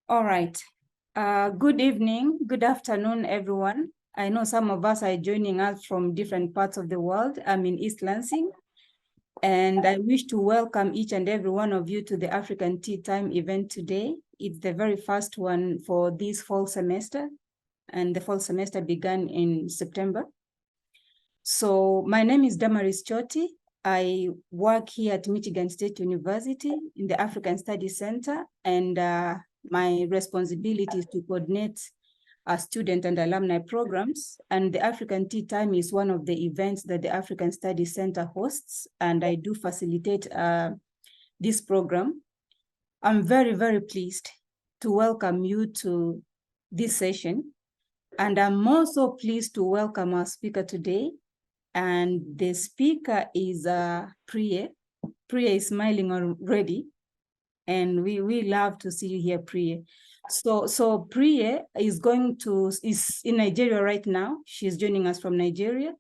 All right. Good evening, good afternoon, everyone. I know some of us are joining us from different parts of the world. I'm in East Lansing, and I wish to welcome each and every one of you to the African Tea Time event today. It's the very first one for this fall semester, and the fall semester began in September. So my name is Damaris Choti. I work here at Michigan State University in the African Studies Center, and my responsibility is to coordinate student and alumni programs. And the African Tea Time is one of the events that the African Studies Center hosts, and I do facilitate this program. I'm very, very pleased to welcome you to this session. And I'm also pleased to welcome our speaker today. And the speaker is Priye. Priye is smiling already. And we love to see you here, Priye. So Priye is in Nigeria right now. She's joining us from Nigeria,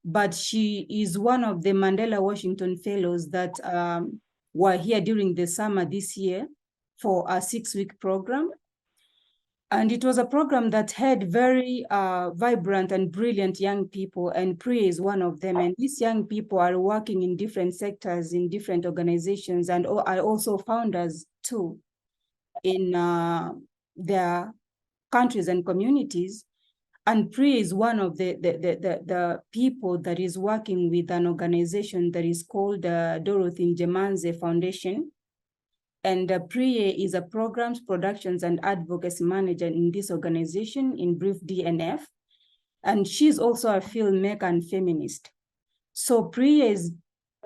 but she is one of the Mandela Washington Fellows that were here during the summer this year for a 6-week program. And it was a program that had very vibrant and brilliant young people, and Priye is one of them. And these young people are working in different sectors, in different organizations, and are also founders too in their countries and communities. And Priye is one of the people that is working with an organization that is called Dorothy Njemanze Foundation. And Priye is a programs, productions, and advocacy manager in this organization, in brief DNF. And she's also a filmmaker and feminist. So Priye's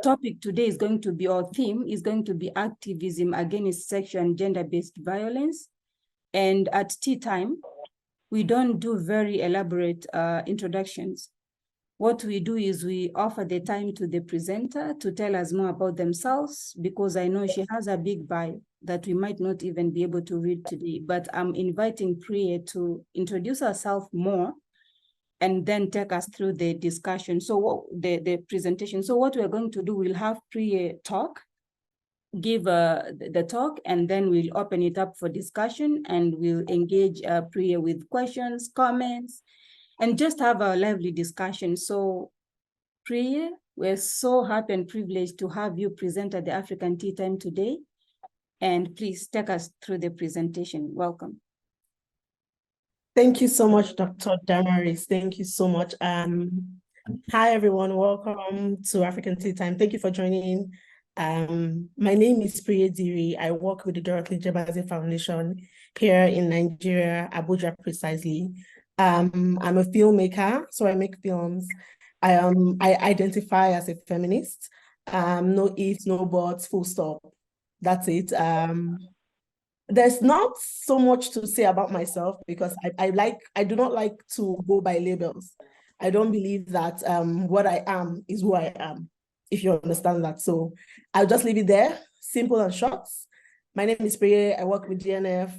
topic today is going to be, our theme is going to be activism against sexual and gender-based violence. And at tea time, we don't do very elaborate introductions. What we do is we offer the time to the presenter to tell us more about themselves, because I know she has a big bio that we might not even be able to read today, but I'm inviting Priye to introduce herself more and then take us through the discussion. So the presentation. So what we're going to do, we'll have Priye talk, give the talk, and then we'll open it up for discussion, and we'll engage Priye with questions, comments, and just have a lively discussion. So Priye, we're so happy and privileged to have you present at the African Tea Time today. And please take us through the presentation. Welcome. Thank you so much, Dr. Damaris. Thank you so much. Hi, everyone. Welcome to African Tea Time. Thank you for joining. My name is Priye Diri. I work with the Dorothy Njemanze Foundation here in Nigeria, Abuja precisely. I'm a filmmaker, so I make films. I identify as a feminist. No ifs, no buts, full stop. That's it. There's not so much to say about myself, because I do not like to go by labels. I don't believe that what I am is who I am, if you understand that. So I'll just leave it there, simple and short. My name is Priye. I work with DNF.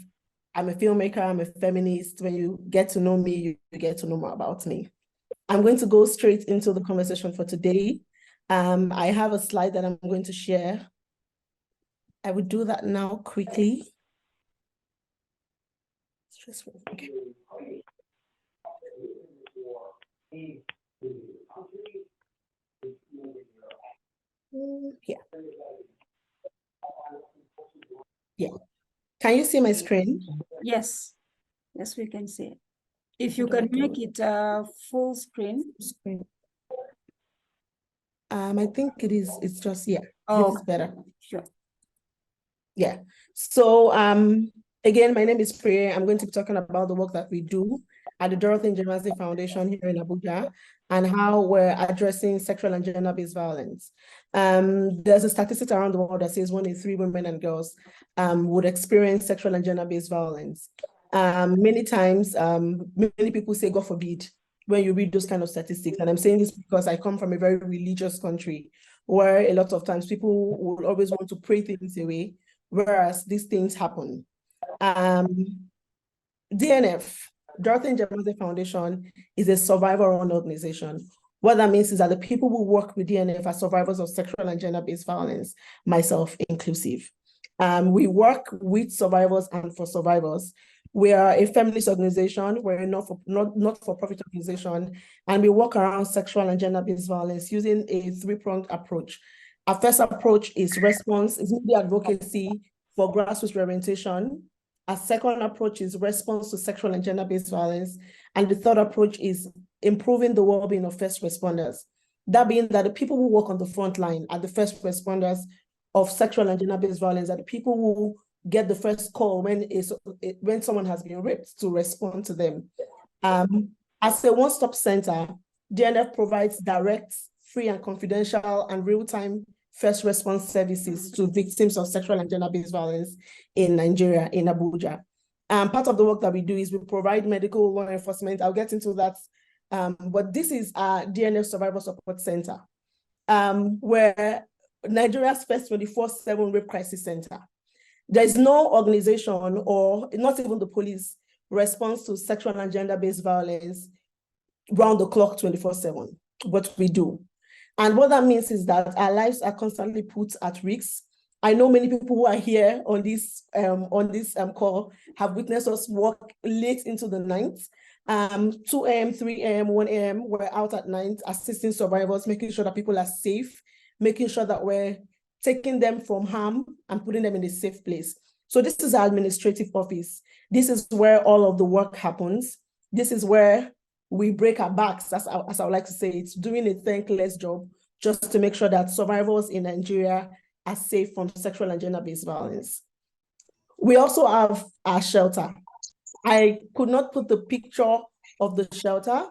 I'm a filmmaker, I'm a feminist. When you get to know me, you get to know more about me. I'm going to go straight into the conversation for today. I have a slide that I'm going to share. I will do that now quickly. Okay. Yeah. Yeah. Can you see my screen? Yes. Yes, we can see it. If you can make it full screen. I think it's just, yeah. Oh, this is better. Sure. Yeah. So again, my name is Priye. I'm going to be talking about the work that we do at the Dorothy Njemanze Foundation here in Abuja, and how we're addressing sexual and gender-based violence. There's a statistic around the world that says 1 in 3 women and girls would experience sexual and gender-based violence. Many times, many people say, God forbid, when you read those kind of statistics. And I'm saying this because I come from a very religious country, where a lot of times people will always want to pray things away, whereas these things happen. DNF, Dorothy Njemanze Foundation, is a survivor-run organization. What that means is that the people who work with DNF are survivors of sexual and gender-based violence, myself inclusive. We work with survivors and for survivors. We are a feminist organization. We're a not-for-profit organization, and we work around sexual and gender-based violence using a three-pronged approach. Our first approach is media advocacy for grassroots reorientation. Our second approach is response to sexual and gender-based violence. And the third approach is improving the well-being of first responders. That being that the people who work on the front line are the first responders of sexual and gender-based violence, are the people who get the first call when someone has been raped to respond to them. As a one-stop center, DNF provides direct, free and confidential and real-time first response services to victims of sexual and gender-based violence in Nigeria, in Abuja. Part of the work that we do is we provide medical law enforcement. I'll get into that. But this is our DNF Survivor Support Center, where Nigeria's first 24/7 rape crisis center. There is no organization or not even the police response to sexual and gender-based violence round the clock 24/7, but we do. And what that means is that our lives are constantly put at risk. I know many people who are here on this call have witnessed us work late into the night. 2 a.m., 3 a.m., 1 a.m., we're out at night assisting survivors, making sure that people are safe, making sure that we're taking them from harm and putting them in a safe place. So this is our administrative office. This is where all of the work happens. This is where we break our backs, as I would like to say. It's doing a thankless job just to make sure that survivors in Nigeria are safe from sexual and gender-based violence. We also have our shelter. I could not put the picture of the shelter,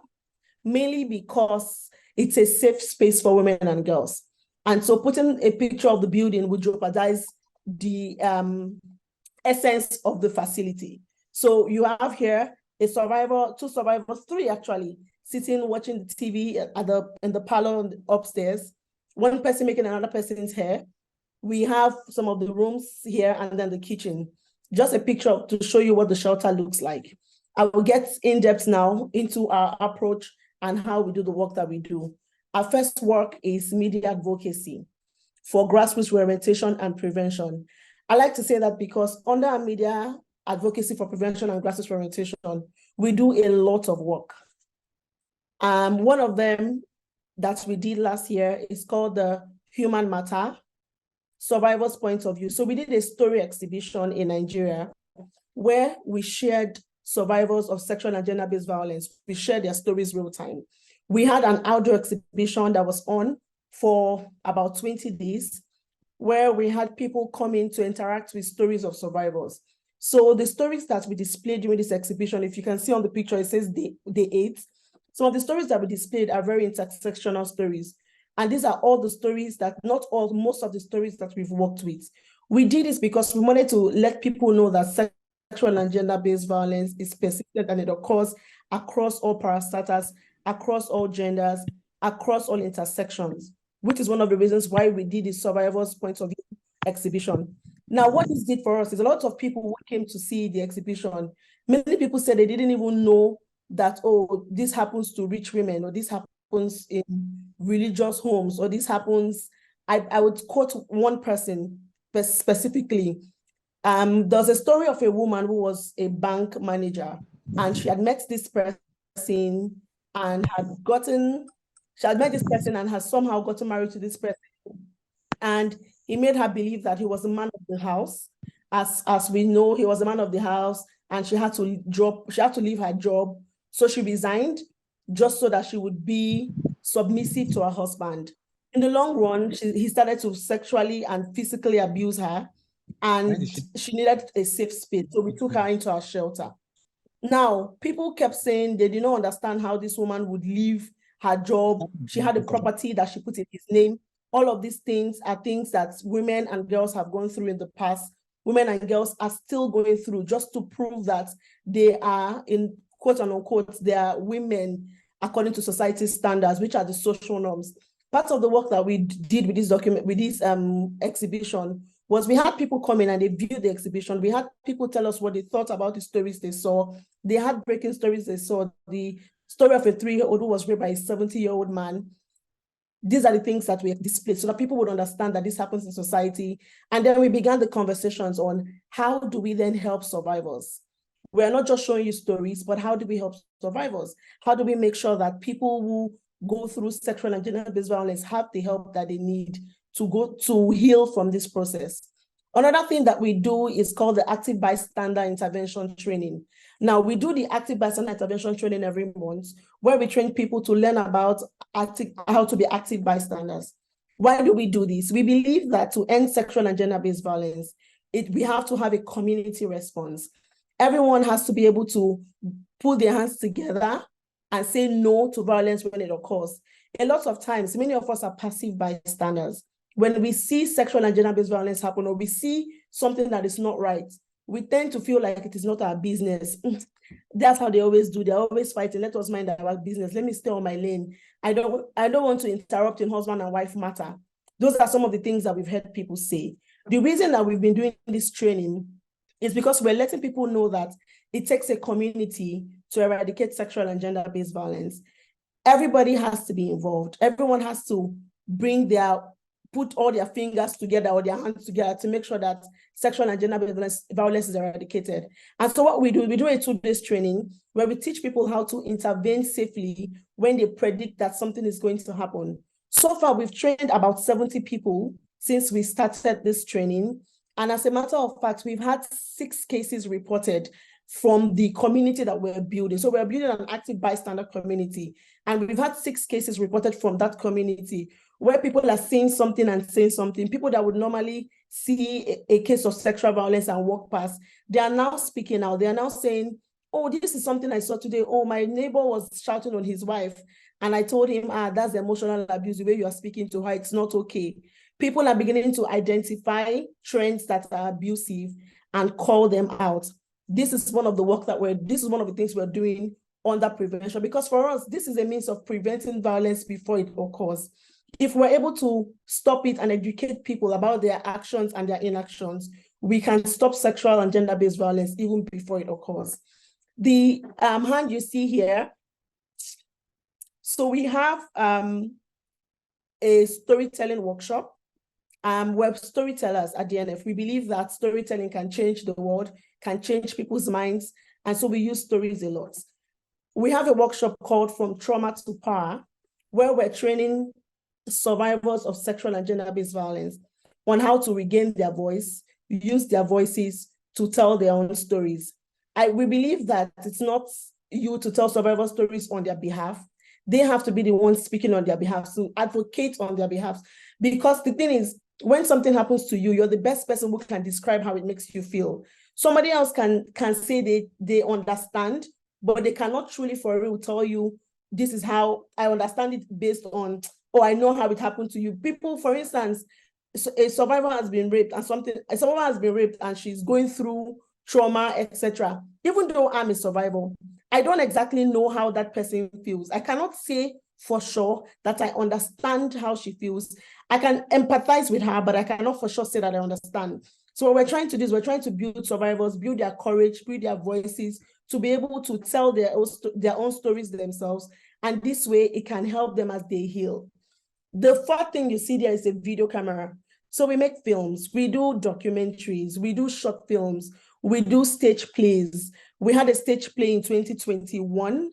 mainly because it's a safe space for women and girls. And so putting a picture of the building would jeopardize the essence of the facility. So you have here a survivor, 2 survivors, 3 actually, sitting watching the TV in the parlor upstairs, 1 person making another person's hair. We have some of the rooms here and then the kitchen. Just a picture to show you what the shelter looks like. I will get in depth now into our approach and how we do the work that we do. Our first work is media advocacy for grassroots reorientation and prevention. I like to say that because under our media advocacy for prevention and grassroots reorientation, we do a lot of work. One of them that we did last year is called the Human Matter, Survivors' Point of View. So we did a story exhibition in Nigeria where we shared survivors of sexual and gender-based violence. We shared their stories real time. We had an outdoor exhibition that was on for about 20 days, where we had people come in to interact with stories of survivors. So the stories that we displayed during this exhibition, if you can see on the picture, it says day 8. Some of the stories that we displayed are very intersectional stories. And these are all the stories that, most of the stories that we've worked with. We did this because we wanted to let people know that sexual and gender-based violence is persistent and it occurs across all parastatals, across all genders, across all intersections, which is one of the reasons why we did the Survivors' Point of View exhibition. Now, what this did for us is a lot of people who came to see the exhibition, many people said they didn't even know that, oh, this happens to rich women, or this happens in religious homes, or this happens, I would quote one person specifically. There's a story of a woman who was a bank manager, and she had met this person and has somehow gotten married to this person. And he made her believe that he was the man of the house. As we know, he was the man of the house, and she had to leave her job. So she resigned just so that she would be submissive to her husband. In the long run, he started to sexually and physically abuse her, and she needed a safe space. So we took her into our shelter. Now, people kept saying they did not understand how this woman would leave her job. She had a property that she put in his name. All of these things are things that women and girls have gone through in the past. Women and girls are still going through, just to prove that they are, in quote unquote, they are women according to society's standards, which are the social norms. Part of the work that we did with this exhibition was we had people come in and they viewed the exhibition. We had people tell us what they thought about the stories they saw. They had breaking stories they saw. The story of a 3-year-old who was raped by a 70-year-old man. these are the things that we have displayed so that people would understand that this happens in society. And then we began the conversations on how do we then help survivors? We're not just showing you stories, but how do we help survivors? How do we make sure that people who go through sexual and gender-based violence have the help that they need to heal from this process? Another thing that we do is called the Active Bystander Intervention Training. Now, we do the Active Bystander Intervention Training every month, where we train people to learn about how to be active bystanders. Why do we do this? We believe that to end sexual and gender-based violence, we have to have a community response. Everyone has to be able to put their hands together and say no to violence when it occurs. A lot of times, many of us are passive bystanders. When we see sexual and gender-based violence happen, or we see something that is not right, we tend to feel like it is not our business. That's how they always do. They're always fighting. Let us mind our business. Let me stay on my lane. I don't want to interrupt in husband and wife matter. Those are some of the things that we've heard people say. The reason that we've been doing this training is because we're letting people know that it takes a community to eradicate sexual and gender-based violence. Everybody has to be involved. Everyone has to put all their fingers together or their hands together to make sure that sexual and gender-based violence is eradicated. And so what we do a 2-day training where we teach people how to intervene safely when they predict that something is going to happen. So far, we've trained about 70 people since we started this training. And as a matter of fact, we've had 6 cases reported from the community that we're building. So we're building an active bystander community. And we've had 6 cases reported from that community where people are seeing something and saying something. People that would normally see a case of sexual violence and walk past, they are now speaking out. They are now saying, oh, this is something I saw today. Oh, my neighbor was shouting on his wife. And I told him, that's emotional abuse, the way you are speaking to her, it's not okay. People are beginning to identify trends that are abusive and call them out. This is one of the things we're doing under prevention, because for us, this is a means of preventing violence before it occurs. If we're able to stop it and educate people about their actions and their inactions, we can stop sexual and gender-based violence even before it occurs. The hand you see here, so we have a storytelling workshop. We're storytellers at DNF. We believe that storytelling can change the world, can change people's minds, and so we use stories a lot. We have a workshop called From Trauma to Power, where we're training survivors of sexual and gender-based violence on how to regain their voice, use their voices to tell their own stories. We believe that it's not you to tell survivor stories on their behalf. They have to be the ones speaking on their behalf, to advocate on their behalf. Because the thing is, when something happens to you, you're the best person who can describe how it makes you feel. Somebody else can say they understand, but they cannot truly for real tell you, this is how I understand it based on, oh, I know how it happened to you. People, for instance, a survivor has been raped and she's going through trauma, etc. Even though I'm a survivor, I don't exactly know how that person feels. I cannot say for sure that I understand how she feels. I can empathize with her, but I cannot for sure say that I understand. So what we're trying to do is we're trying to build survivors, build their courage, build their voices to be able to tell their own stories themselves. And this way it can help them as they heal. The 4th thing you see there is a video camera. So we make films, we do documentaries, we do short films, we do stage plays. We had a stage play in 2021.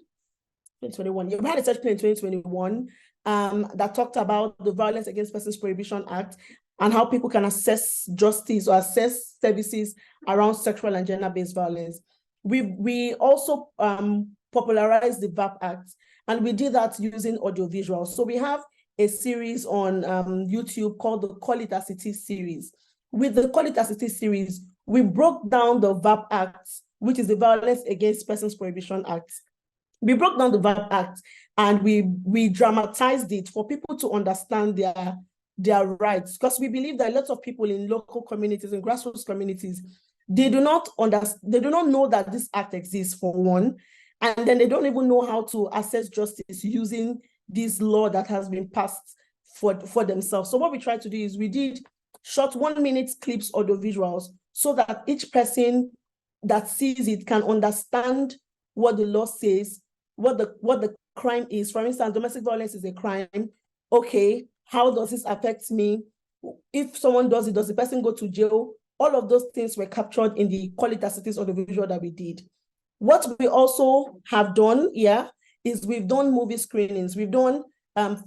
We had a stage play in 2021 that talked about the Violence Against Persons Prohibition Act and how people can access justice or access services around sexual and gender-based violence. We also popularized the VAP Act, and we did that using audiovisual. So we have a series on YouTube called the Call It As It Is series. With the Call It As It Is series, we broke down the VAP Act, which is the Violence Against Persons Prohibition Act. We broke down the VAP Act and we dramatized it for people to understand their rights, because we believe that lots of people in local communities and grassroots communities, they do not know that this act exists, for one, and then they don't even know how to access justice using this law that has been passed for themselves. So what we tried to do is we did short 1-minute clips, audio visuals, so that each person that sees it can understand what the law says, what the crime is. For instance, domestic violence is a crime. okay, how does this affect me? If someone does it, does the person go to jail? All of those things were captured in the qualitative audiovisual that we did. What we also have done here is we've done movie screenings. We've done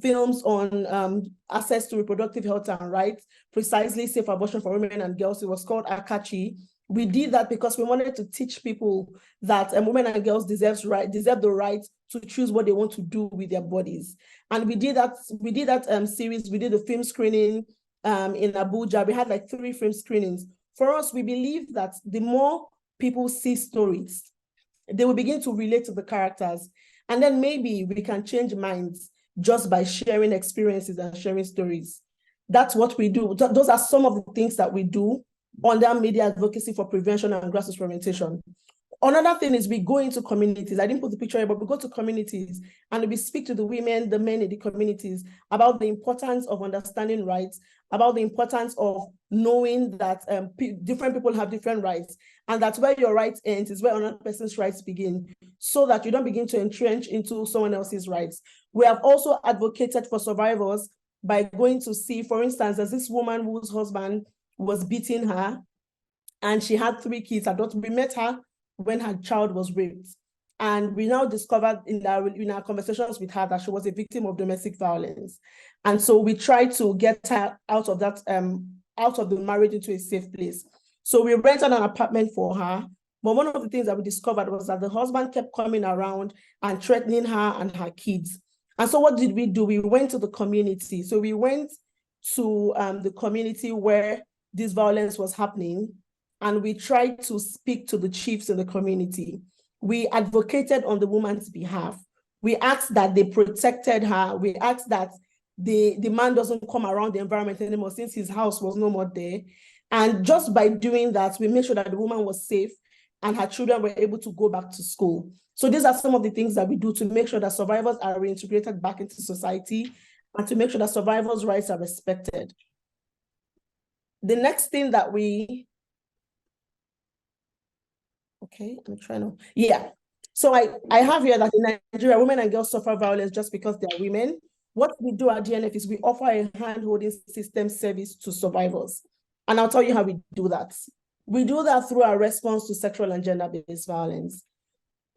films on access to reproductive health and rights, precisely safe abortion for women and girls. It was called Akachi. We did that because we wanted to teach people that women and girls deserve the right to choose what they want to do with their bodies. And we did that series. We did a film screening in Abuja. We had like 3 film screenings. For us, we believe that the more people see stories, they will begin to relate to the characters. And then maybe we can change minds just by sharing experiences and sharing stories. That's what we do. Those are some of the things that we do under media advocacy for prevention and grassroots fermentation. Another thing is we go into communities. I didn't put the picture here, but we go to communities and we speak to the women, the men in the communities about the importance of understanding rights, about the importance of knowing that different people have different rights, and that's where your rights ends is where another person's rights begin, so that you don't begin to entrench into someone else's rights. We have also advocated for survivors by going to see, for instance, there's this woman whose husband was beating her and she had 3 kids. We met her when her child was raped. And we now discovered in our conversations with her that she was a victim of domestic violence. And so we tried to get her out of that, out of the marriage into a safe place. So we rented an apartment for her. But one of the things that we discovered was that the husband kept coming around and threatening her and her kids. And so what did we do? We went to the community. So we went to the community where this violence was happening, and we tried to speak to the chiefs in the community. We advocated on the woman's behalf. We asked that they protected her. We asked that the man doesn't come around the environment anymore since his house was no more there. And just by doing that, we made sure that the woman was safe and her children were able to go back to school. So these are some of the things that we do to make sure that survivors are reintegrated back into society and to make sure that survivors' rights are respected. The next thing that we, okay, I'm trying to, yeah. So I have here that in Nigeria, women and girls suffer violence just because they are women. What we do at DNF is we offer a hand-holding system service to survivors. And I'll tell you how we do that. We do that through our response to sexual and gender-based violence.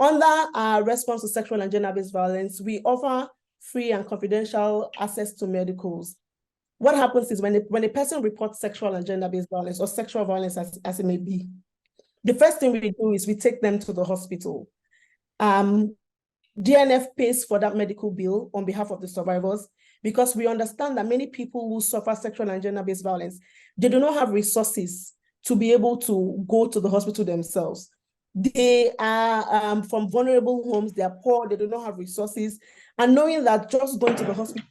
Under our response to sexual and gender-based violence, we offer free and confidential access to medicals. What happens is when a person reports sexual and gender-based violence or sexual violence as it may be, the first thing we do is we take them to the hospital. DNF pays for that medical bill on behalf of the survivors because we understand that many people who suffer sexual and gender-based violence, they do not have resources to be able to go to the hospital themselves. They are from vulnerable homes, they are poor, they do not have resources. And knowing that just going to the hospital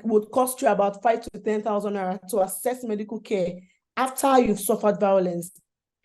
would cost you about 5,000 to 10,000 naira to access medical care after you've suffered violence.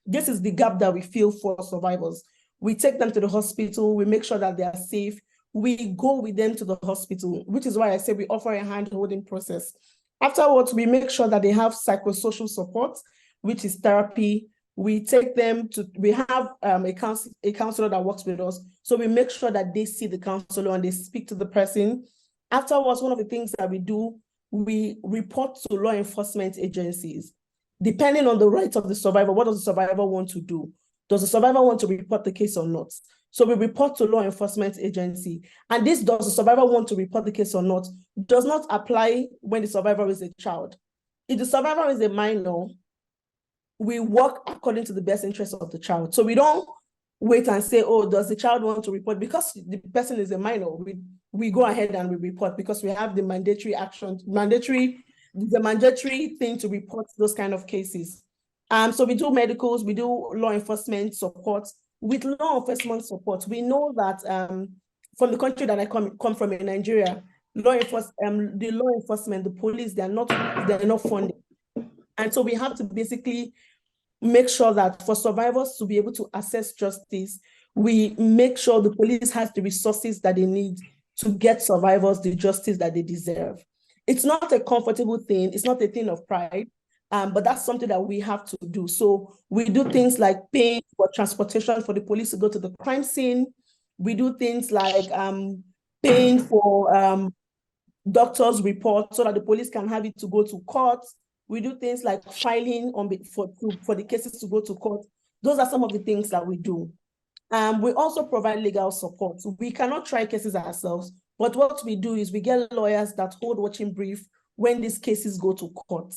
This is the gap that we feel for survivors. We take them to the hospital, we make sure that they are safe, we go with them to the hospital, which is why I say we offer a hand-holding process. Afterwards, we make sure that they have psychosocial support, which is therapy. We take them to, we have a counselor that works with us. So we make sure that they see the counselor and they speak to the person. Afterwards, one of the things that we do, we report to law enforcement agencies. Depending on the rights of the survivor, what does the survivor want to do? Does the survivor want to report the case or not? So we report to law enforcement agency. And this, does the survivor want to report the case or not, does not apply when the survivor is a child. If the survivor is a minor, we work according to the best interest of the child. So we don't wait and say, oh, does the child want to report? Because the person is a minor, we go ahead and we report because we have the mandatory thing to report those kind of cases. So we do medicals, we do law enforcement support. With law enforcement support, we know that from the country that I come from in Nigeria, the law enforcement, the police, they're not funded. And so we have to basically make sure that for survivors to be able to access justice, we make sure the police has the resources that they need to get survivors the justice that they deserve. It's not a comfortable thing. It's not a thing of pride, but that's something that we have to do. So we do things like paying for transportation for the police to go to the crime scene. We do things like paying for doctor's report so that the police can have it to go to court. We do things like filing for the cases to go to court. Those are some of the things that we do. We also provide legal support. We cannot try cases ourselves, but what we do is we get lawyers that hold watching brief when these cases go to court.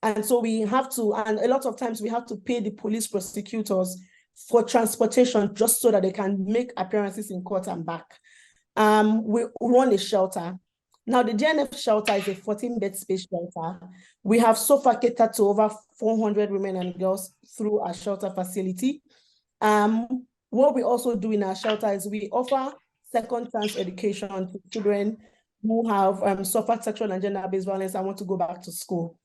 And so we have to, and a lot of times we have to pay the police prosecutors for transportation just so that they can make appearances in court and back. We run a shelter. Now, the DNF shelter is a 14-bed space shelter. We have so far catered to over 400 women and girls through our shelter facility. What we also do in our shelter is we offer second chance education to children who have suffered sexual and gender-based violence and want to go back to school.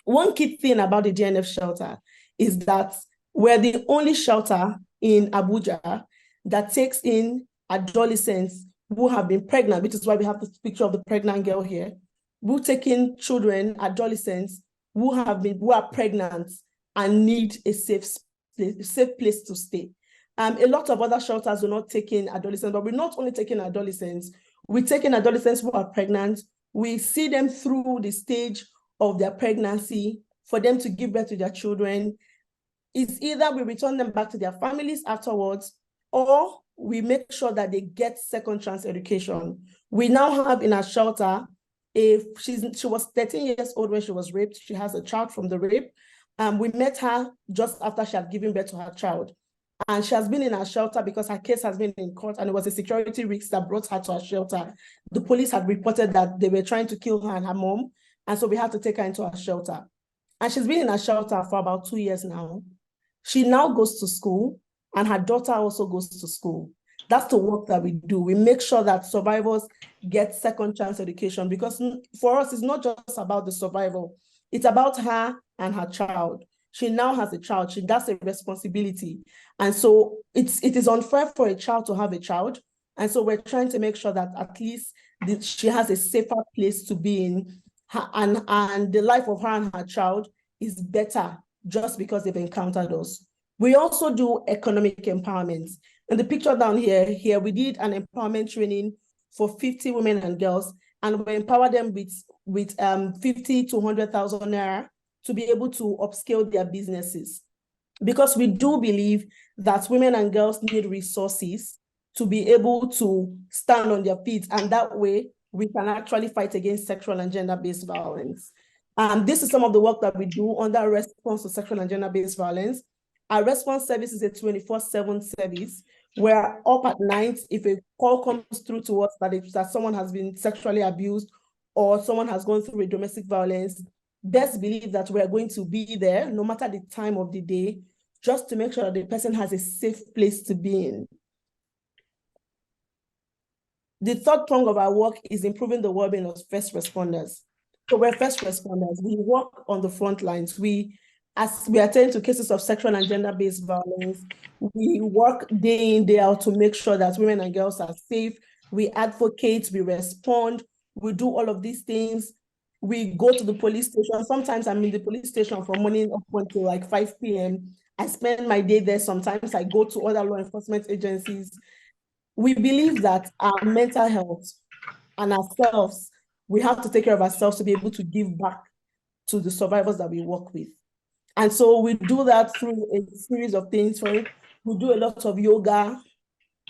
One key thing about the DNF shelter is that we're the only shelter in Abuja that takes in adolescents who have been pregnant, which is why we have this picture of the pregnant girl here. We're taking children, adolescents who are pregnant and need a safe place to stay. A lot of other shelters are not taking adolescents, but we're not only taking adolescents, we're taking adolescents who are pregnant. We see them through the stage of their pregnancy for them to give birth to their children. It's either we return them back to their families afterwards, or we make sure that they get second chance education. We now have in our shelter, she was 13 years old when she was raped. She has a child from the rape. We met her just after she had given birth to her child. And she has been in our shelter because her case has been in court, and it was a security risk that brought her to our shelter. The police had reported that they were trying to kill her and her mom, and so we had to take her into our shelter. And she's been in our shelter for about 2 years now. She now goes to school, and her daughter also goes to school. That's the work that we do. We make sure that survivors get second chance education, because for us, it's not just about the survival. It's about her and her child. She now has a child. That's a responsibility. And so it is unfair for a child to have a child. And so we're trying to make sure that at least she has a safer place to be in, and the life of her and her child is better just because they've encountered us. We also do economic empowerment. In the picture down here, we did an empowerment training for 50 women and girls, and we empowered them with 50 to 100,000 naira to be able to upscale their businesses. Because we do believe that women and girls need resources to be able to stand on their feet, and that way we can actually fight against sexual and gender-based violence. This is some of the work that we do under response to sexual and gender-based violence. Our response service is a 24/7 service. We're up at night. If a call comes through to us that someone has been sexually abused or someone has gone through a domestic violence, best believe that we're going to be there no matter the time of the day, just to make sure that the person has a safe place to be in. The third prong of our work is improving the well-being of first responders. So we're first responders. We work on the front lines. As we attend to cases of sexual and gender-based violence, we work day in, day out to make sure that women and girls are safe. We advocate, we respond, we do all of these things. We go to the police station. Sometimes I'm in the police station from morning up until like 5 p.m. I spend my day there. Sometimes I go to other law enforcement agencies. We believe that our mental health and ourselves, we have to take care of ourselves to be able to give back to the survivors that we work with. And so we do that through a series of things. For it, we do a lot of yoga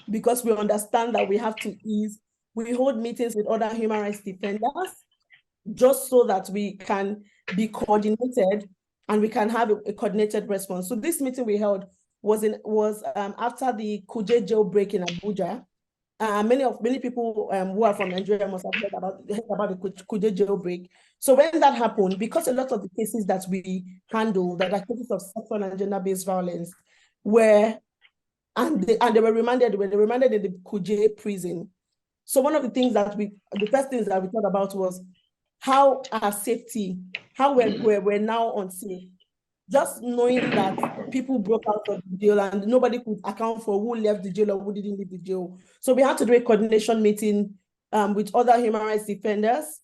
because we understand that we have to ease. We hold meetings with other human rights defenders just so that we can be coordinated and we can have a coordinated response. So this meeting we held was after the Kuje jailbreak in Abuja. Many people who are from Nigeria must have heard about the Kuje jailbreak. So when that happened, because a lot of the cases that we handle that are cases of sexual and gender-based violence they were remanded in the Kuje prison. So one of the things the first things that we thought about was how our safety, how we're now unsafe. Just knowing that people broke out of the jail and nobody could account for who left the jail or who didn't leave the jail. So we had to do a coordination meeting with other human rights defenders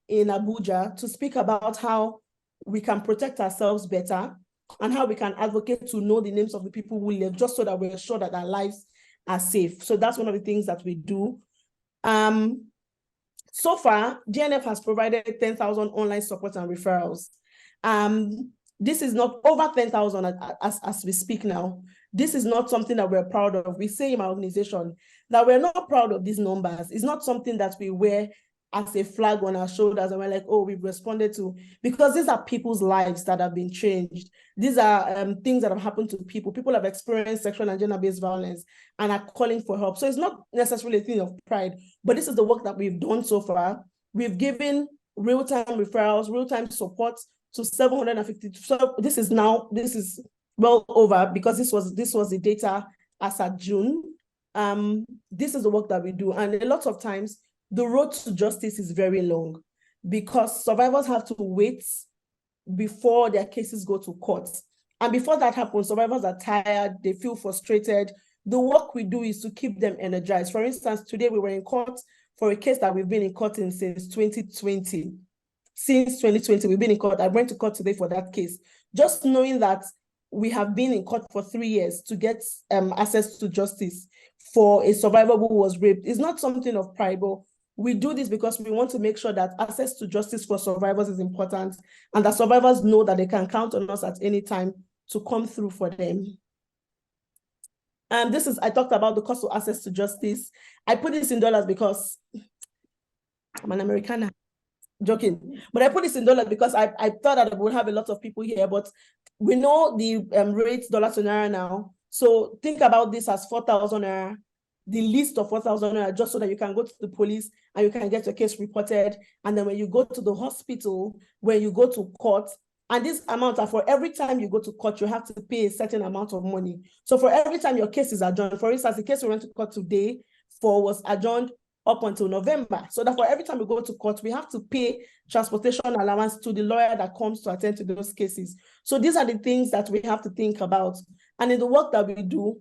in Abuja to speak about how we can protect ourselves better and how we can advocate to know the names of the people who left, just so that we're sure that our lives are safe. So that's one of the things that we do. So far, DNF has provided 10,000 online support and referrals. This is not over 10,000 as we speak now. This is not something that we're proud of. We say in my organization that we're not proud of these numbers. It's not something that we wear as a flag on our shoulders and we're like, oh, we've responded to, because these are people's lives that have been changed. These are things that have happened to people. People have experienced sexual and gender-based violence and are calling for help. So it's not necessarily a thing of pride, but this is the work that we've done so far. We've given real-time referrals, real-time support to 750. So this is well over, because this was the data as at June. This is the work that we do. And a lot of times the road to justice is very long because survivors have to wait before their cases go to court. And before that happens, survivors are tired, they feel frustrated. The work we do is to keep them energized. For instance, today we were in court for a case that we've been in court in since 2020. Since 2020, we've been in court. I went to court today for that case. Just knowing that we have been in court for 3 years to get access to justice for a survivor who was raped is not something of pride, but we do this because we want to make sure that access to justice for survivors is important and that survivors know that they can count on us at any time to come through for them. I talked about the cost of access to justice. I put this in dollars because I'm an Americana. Joking, but I put this in dollars because I thought that I would have a lot of people here, but we know the rates dollar to naira now. So think about this as 4,000 naira, the list of 4,000 naira, just so that you can go to the police and you can get your case reported. And then when you go to the hospital, when you go to court, and these amounts are for every time you go to court, you have to pay a certain amount of money. So for every time your case is adjourned, for instance, the case we went to court today for was adjourned up until November. So that for every time we go to court, we have to pay transportation allowance to the lawyer that comes to attend to those cases. So these are the things that we have to think about. And in the work that we do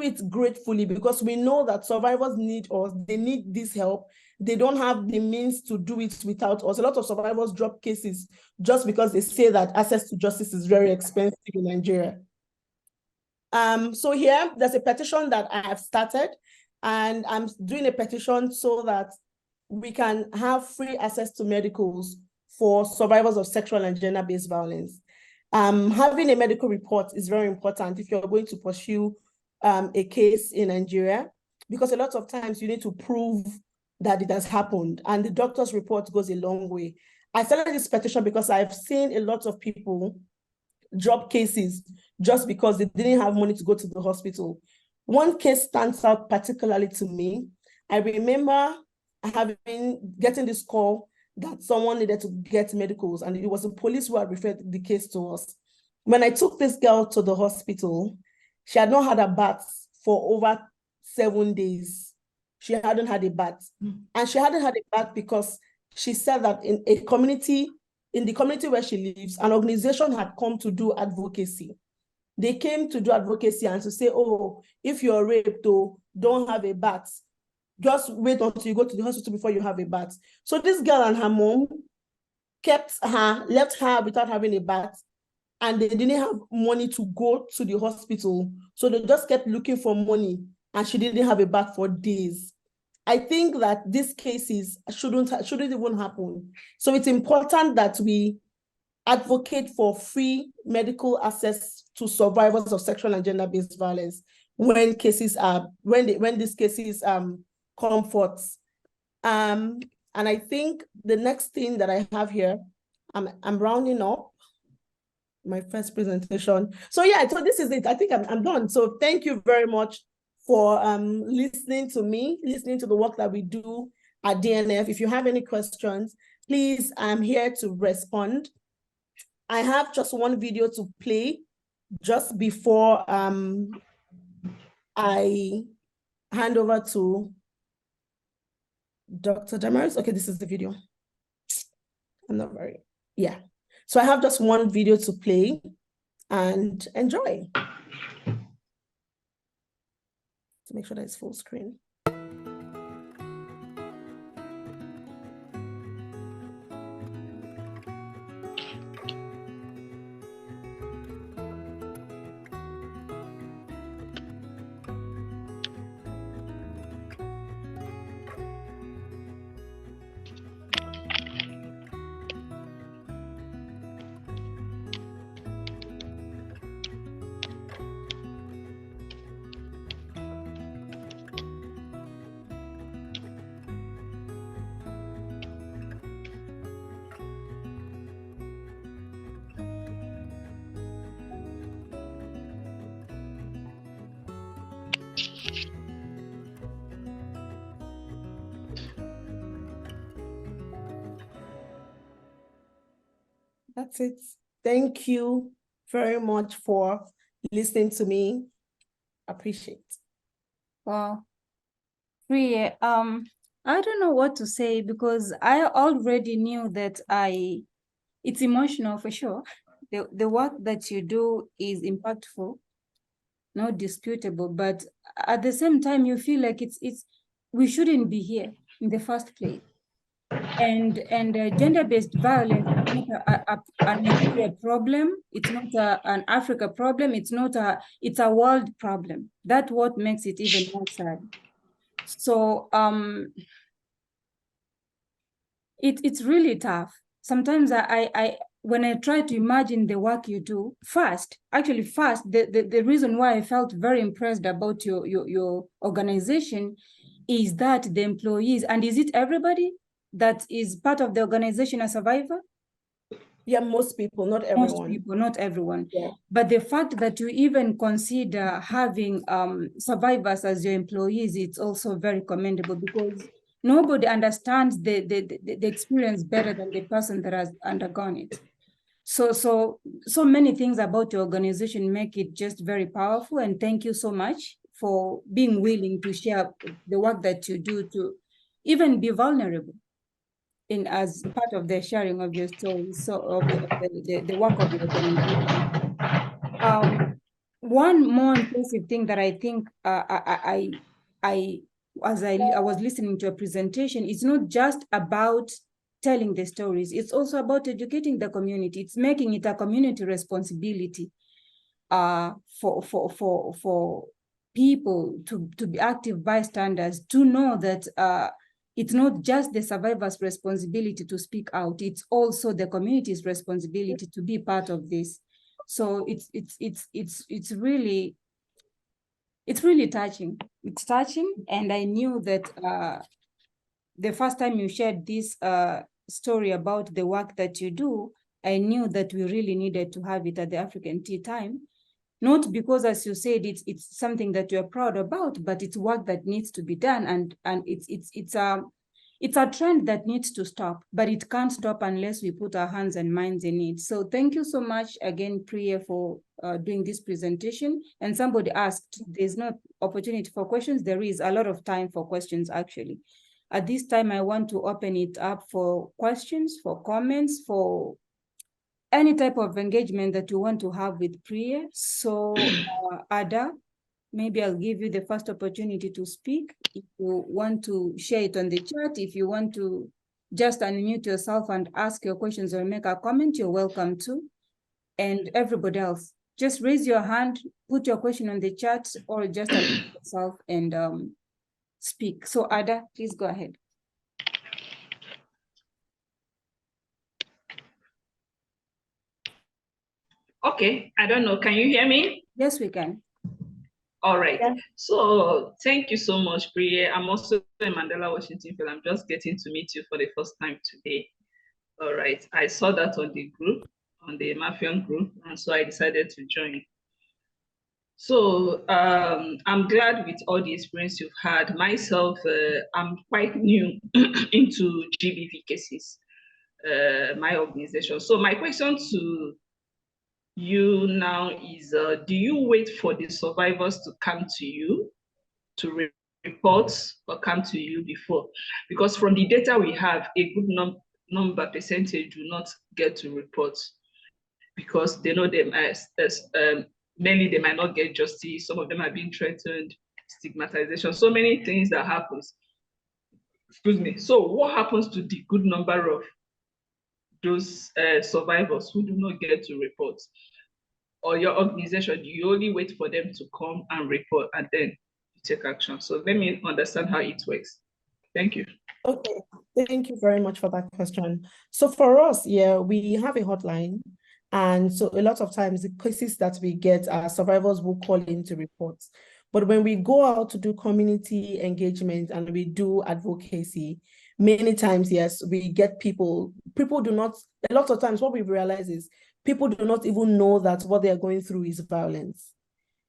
it gratefully because we know that survivors need us. They need this help. They don't have the means to do it without us. A lot of survivors drop cases just because they say that access to justice is very expensive in Nigeria. So here, there's a petition that I have started, and I'm doing a petition so that we can have free access to medicals for survivors of sexual and gender-based violence. Having a medical report is very important if you're going to pursue a case in Nigeria, because a lot of times you need to prove that it has happened, and the doctor's report goes a long way. I started this petition because I've seen a lot of people drop cases just because they didn't have money to go to the hospital. One case stands out particularly to me. I remember getting this call that someone needed to get medicals, and it was the police who had referred the case to us. When I took this girl to the hospital, she had not had a bath for over 7 days. She hadn't had a bath. And she hadn't had a bath because she said that in the community where she lives, an organization had come to do advocacy. They came to do advocacy and to say, oh, if you're raped, don't have a bath. Just wait until you go to the hospital before you have a bath. So this girl and her mom left her without having a bath, and they didn't have money to go to the hospital. So they just kept looking for money, and she didn't have a bath for days. I think that these cases shouldn't even happen. So it's important that we advocate for free medical access to survivors of sexual and gender-based violence when these cases come forth. And I think the next thing that I have here, I'm rounding up my first presentation. So yeah, so this is it. I think I'm done. So thank you very much for listening to me, listening to the work that we do at DNF. If you have any questions, please, I'm here to respond. I have just one video to play just before I hand over to Dr. Damaris. Okay, this is the video. Yeah. So I have just one video to play and enjoy. To make sure that it's full screen. That's it. Thank you very much for listening to me. Appreciate. Wow. Priye, I don't know what to say because I already knew that it's emotional for sure. The work that you do is impactful, not disputable, but at the same time, you feel like we shouldn't be here in the first place. And gender-based violence is not a Nigeria problem. It's not an Africa problem. It's a world problem. That's what makes it even more sad. So it's really tough. Sometimes I when I try to imagine the work you do, first, the reason why I felt very impressed about your organization is that the employees, and is it everybody that is part of the organization a survivor? Yeah, most people, not everyone. Most people, not everyone. Yeah. But the fact that you even consider having survivors as your employees, it's also very commendable, because nobody understands the experience better than the person that has undergone it. So many things about your organization make it just very powerful. And thank you so much for being willing to share the work that you do, to even be vulnerable in as part of the sharing of your stories, so of the work of your organization. One more impressive thing that I think as I was listening to a presentation, it's not just about telling the stories, it's also about educating the community. It's making it a community responsibility for people to be active bystanders, to know that it's not just the survivor's responsibility to speak out, it's also the community's responsibility to be part of this. So it's really touching. It's touching, and I knew that the first time you shared this story about the work that you do, I knew that we really needed to have it at the African Tea Time. Not because, as you said, it's something that you're proud about, but it's work that needs to be done, and it's a trend that needs to stop, but it can't stop unless we put our hands and minds in it. So thank you so much again, Priye, for doing this presentation. And somebody asked, there's no opportunity for questions. There is a lot of time for questions, actually. At this time, I want to open it up for questions, for comments, for any type of engagement that you want to have with Priye. So Ada, maybe I'll give you the first opportunity to speak. If you want to share it on the chat, if you want to just unmute yourself and ask your questions or make a comment, you're welcome to. And everybody else, just raise your hand, put your question on the chat, or just unmute yourself and speak. So Ada, please go ahead. Okay, I don't know. Can you hear me? Yes, we can. All right. Yeah. So thank you so much, Priye. I'm also in Mandela, Washington. I'm just getting to meet you for the first time today. All right. I saw that on the group, on the Mafian group, and so I decided to join. So I'm glad with all the experience you've had. Myself, I'm quite new into GBV cases, my organization. So my question to you now is, do you wait for the survivors to come to you to report, or come to you before? Because from the data we have, a good number percentage do not get to report because they know them as mainly they might not get justice. Some of them are being threatened, stigmatization, so many things that happens. Excuse me. So what happens to the good number of those survivors who do not get to report? Or your organization, you only wait for them to come and report and then you take action? So let me understand how it works. Thank you. Okay, thank you very much for that question. So for us, yeah, we have a hotline. And so a lot of times the cases that we get are survivors will call in to report. But when we go out to do community engagement and we do advocacy, many times, yes, we get people do not, a lot of times what we realize is people do not even know that what they are going through is violence.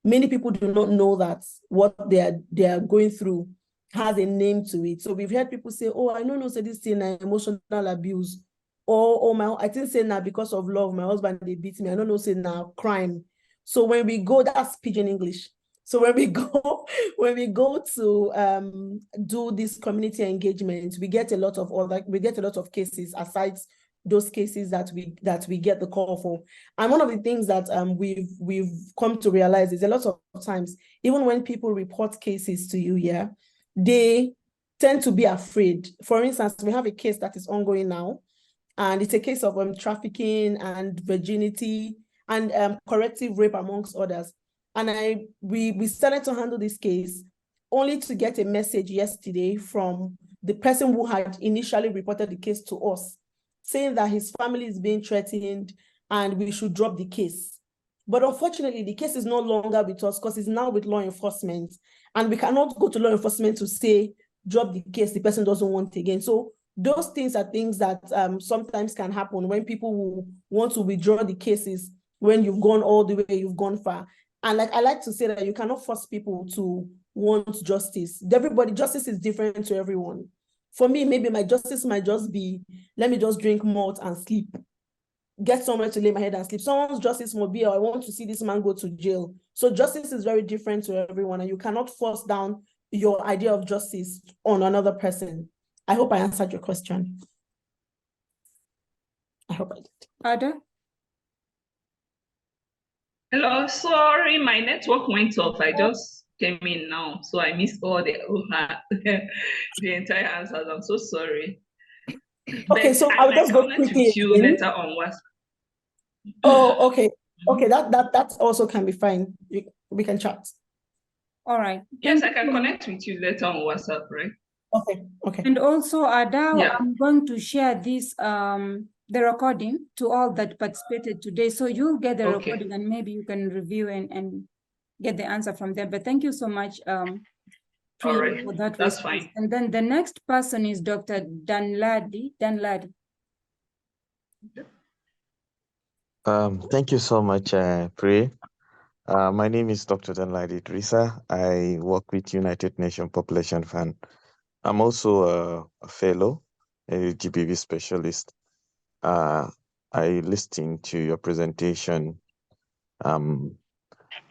Many people do not know that what they are going through has a name to it. So we've heard people say, oh, I don't know, so this thing is emotional abuse. or I didn't say now because of love, my husband, they beat me. I don't know, say now crime. So when we go, that's pidgin English. So when we go, to do this community engagement, we get a lot of cases aside those cases that we get the call for. And one of the things that we've come to realize is a lot of times, even when people report cases to you, yeah, they tend to be afraid. For instance, we have a case that is ongoing now, and it's a case of trafficking and virginity and corrective rape, amongst others. And we started to handle this case only to get a message yesterday from the person who had initially reported the case to us, saying that his family is being threatened and we should drop the case. But unfortunately, the case is no longer with us because it's now with law enforcement. And we cannot go to law enforcement to say, drop the case, the person doesn't want it again. So those things are things that sometimes can happen when people will want to withdraw the cases when you've gone all the way, you've gone far. And I like to say that you cannot force people to want justice. Justice is different to everyone. For me, maybe my justice might just be, let me just drink malt and sleep, get somewhere to lay my head and sleep. Someone's justice might be, I want to see this man go to jail. So justice is very different to everyone, and you cannot force down your idea of justice on another person. I hope I answered your question. I hope I did. Ada? Hello, sorry, my network went off. I just came in now, so I missed all the entire answers. I'm so sorry. Okay, so I'll just go quickly with you again. later on WhatsApp. Oh, okay. Okay, that also can be fine. We can chat. All right. Yes, I can connect with you later on WhatsApp, right? Okay. And also, Ada, Yeah. I'm going to share this the recording to all that participated today. So you'll get the recording and maybe you can review and get the answer from there. But thank you so much, Priye, for that That's response. fine. And then the next person is Dr. Danladi. Thank you so much, Priye. My name is Dr. Danladi Teresa. I work with United Nations Population Fund. I'm also a fellow, a SGBV specialist. I listened to your presentation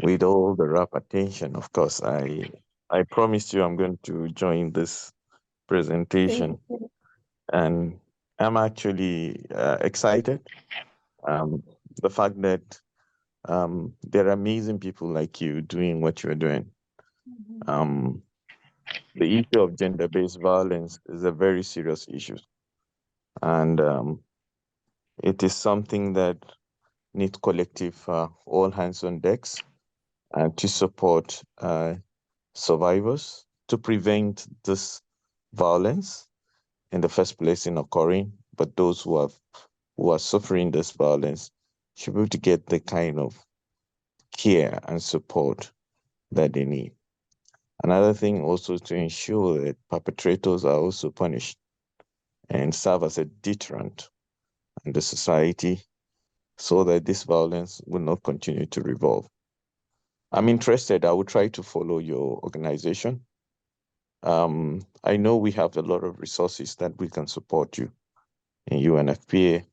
with all the rapt attention. Of course, I promised you I'm going to join this presentation, and I'm actually excited. The fact that there are amazing people like you doing what you're doing. The issue of gender-based violence is a very serious issue. And it is something that needs collective all hands on decks to support survivors to prevent this violence in the first place in occurring, but those who are suffering this violence should be able to get the kind of care and support that they need. Another thing also to ensure that perpetrators are also punished and serve as a deterrent in the society so that this violence will not continue to revolve. I'm interested. I will try to follow your organization. I know we have a lot of resources that we can support you in UNFPA,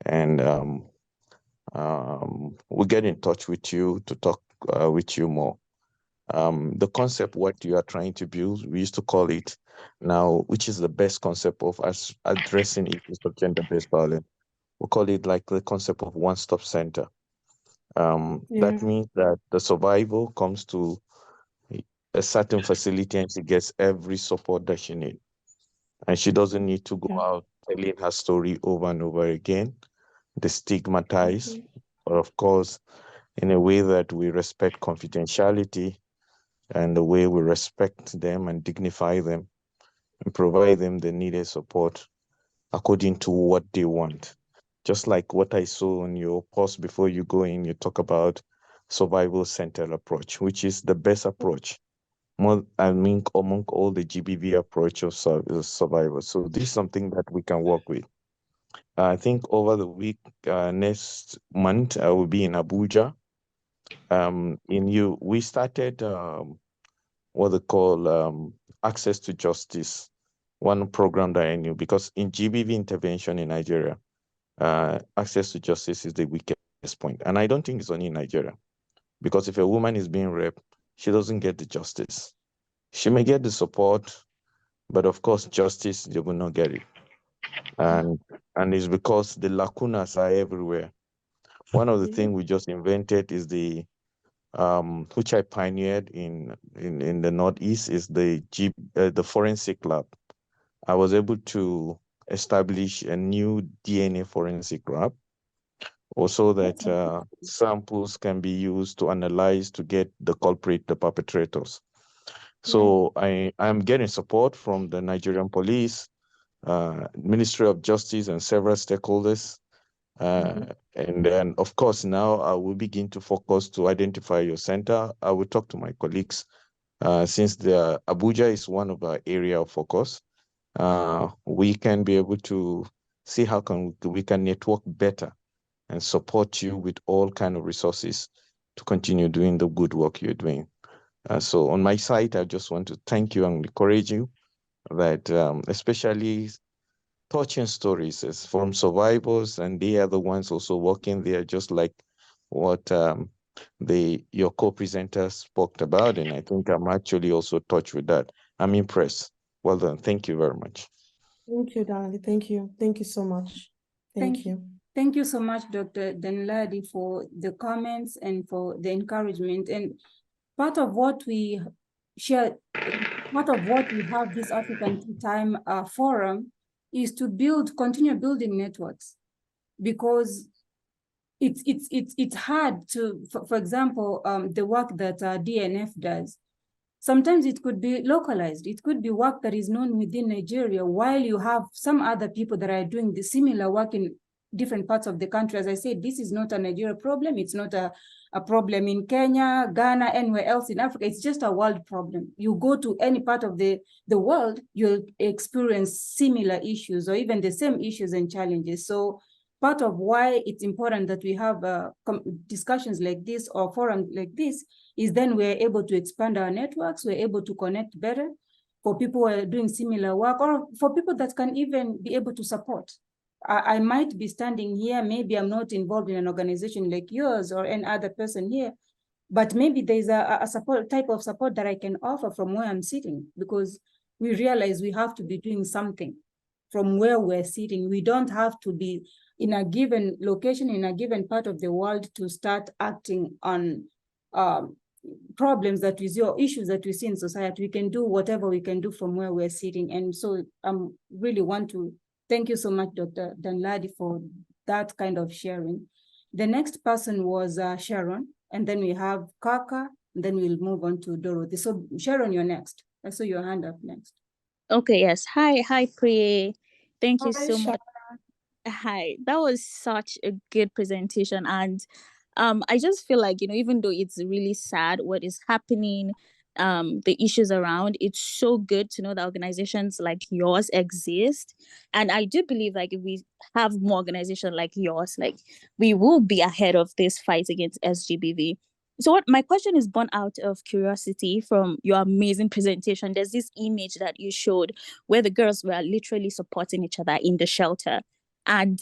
and we'll get in touch with you to talk with you more. The concept, what you are trying to build, we used to call it now, which is the best concept of us addressing issues of gender-based violence. We call it like the concept of one-stop center. That means that the survivor comes to a certain facility and she gets every support that she needs. And she doesn't need to go out telling her story over and over again, destigmatized, but of course, in a way that we respect confidentiality and the way we respect them and dignify them and provide them the needed support according to what they want. Just like what I saw on your post before you go in, you talk about survival-centered approach, which is the best approach. Among all the GBV approach of survival. So this is something that we can work with. I think over the week, next month, I will be in Abuja. We started what they call access to justice one program that I knew, because in GBV intervention in Nigeria, access to justice is the weakest point. And I don't think it's only in Nigeria, because if a woman is being raped, she doesn't get the justice. She may get the support, but of course, justice, they will not get it. And it's because the lacunas are everywhere. One of the things we just invented is the which I pioneered in the Northeast, is the forensic lab. I was able to establish a new DNA forensic lab, also that samples can be used to analyze to get the culprit, the perpetrators. So I'm getting support from the Nigerian police, Ministry of Justice, and several stakeholders. And then, of course, now I will begin to focus to identify your center. I will talk to my colleagues, since Abuja is one of our area of focus. We can be able to see how we can network better and support you with all kind of resources to continue doing the good work you're doing. So on my side, I just want to thank you and encourage you that especially touching stories is from survivors, and they are the ones also working there, just like what your co-presenters spoke about. And I think I'm actually also touched with that. I'm impressed. Well done. Thank you very much. Thank you, Dali. Thank you. Thank you so much. Thank you. Thank you so much, Dr. Danladi, for the comments and for the encouragement. And part of what we share, part of what we have this African Tea Time forum is to continue building networks, because it's hard to, for example, the work that DNF does. Sometimes it could be localized. It could be work that is known within Nigeria, while you have some other people that are doing the similar work in different parts of the country. As I said, this is not a Nigeria problem. It's not a problem in Kenya, Ghana, anywhere else in Africa. It's just a world problem. You go to any part of the world, you'll experience similar issues or even the same issues and challenges. So part of why it's important that we have discussions like this or forums like this is then we're able to expand our networks, we're able to connect better for people who are doing similar work, or for people that can even be able to support. I might be standing here, maybe I'm not involved in an organization like yours or any other person here, but maybe there's a type of support that I can offer from where I'm sitting, because we realize we have to be doing something from where we're sitting. We don't have to be in a given location, in a given part of the world to start acting on problems that we see or issues that we see in society. We can do whatever we can do from where we're sitting. And so I really want to thank you so much, Dr. Danladi, for that kind of sharing. The next person was Sharon, and then we have Kaka, and then we'll move on to Dorothy. So Sharon, you're next. I saw your hand up next. Okay, yes. Hi, Priye. Thank you so Sharon. much. Hi, that was such a good presentation. And I just feel like, even though it's really sad what is happening, the issues around, it's so good to know that organizations like yours exist. And I do believe like if we have more organizations like yours, like we will be ahead of this fight against SGBV. So my question is born out of curiosity from your amazing presentation. There's this image that you showed where the girls were literally supporting each other in the shelter. And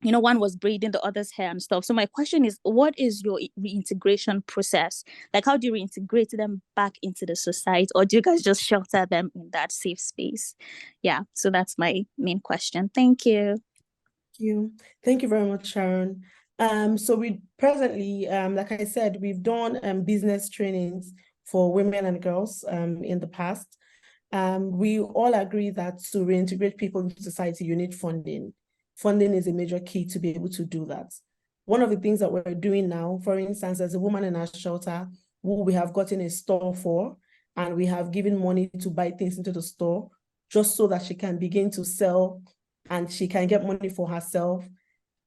one was braiding the other's hair and stuff. So my question is, what is your reintegration process? Like, how do you reintegrate them back into the society, or do you guys just shelter them in that safe space? Yeah, so that's my main question. Thank you. Thank you very much, Sharon. So we presently, like I said, we've done business trainings for women and girls in the past. We all agree that to reintegrate people into society, you need funding. Funding is a major key to be able to do that. One of the things that we're doing now, for instance, as a woman in our shelter, who we have gotten a store for, and we have given money to buy things into the store, just so that she can begin to sell and she can get money for herself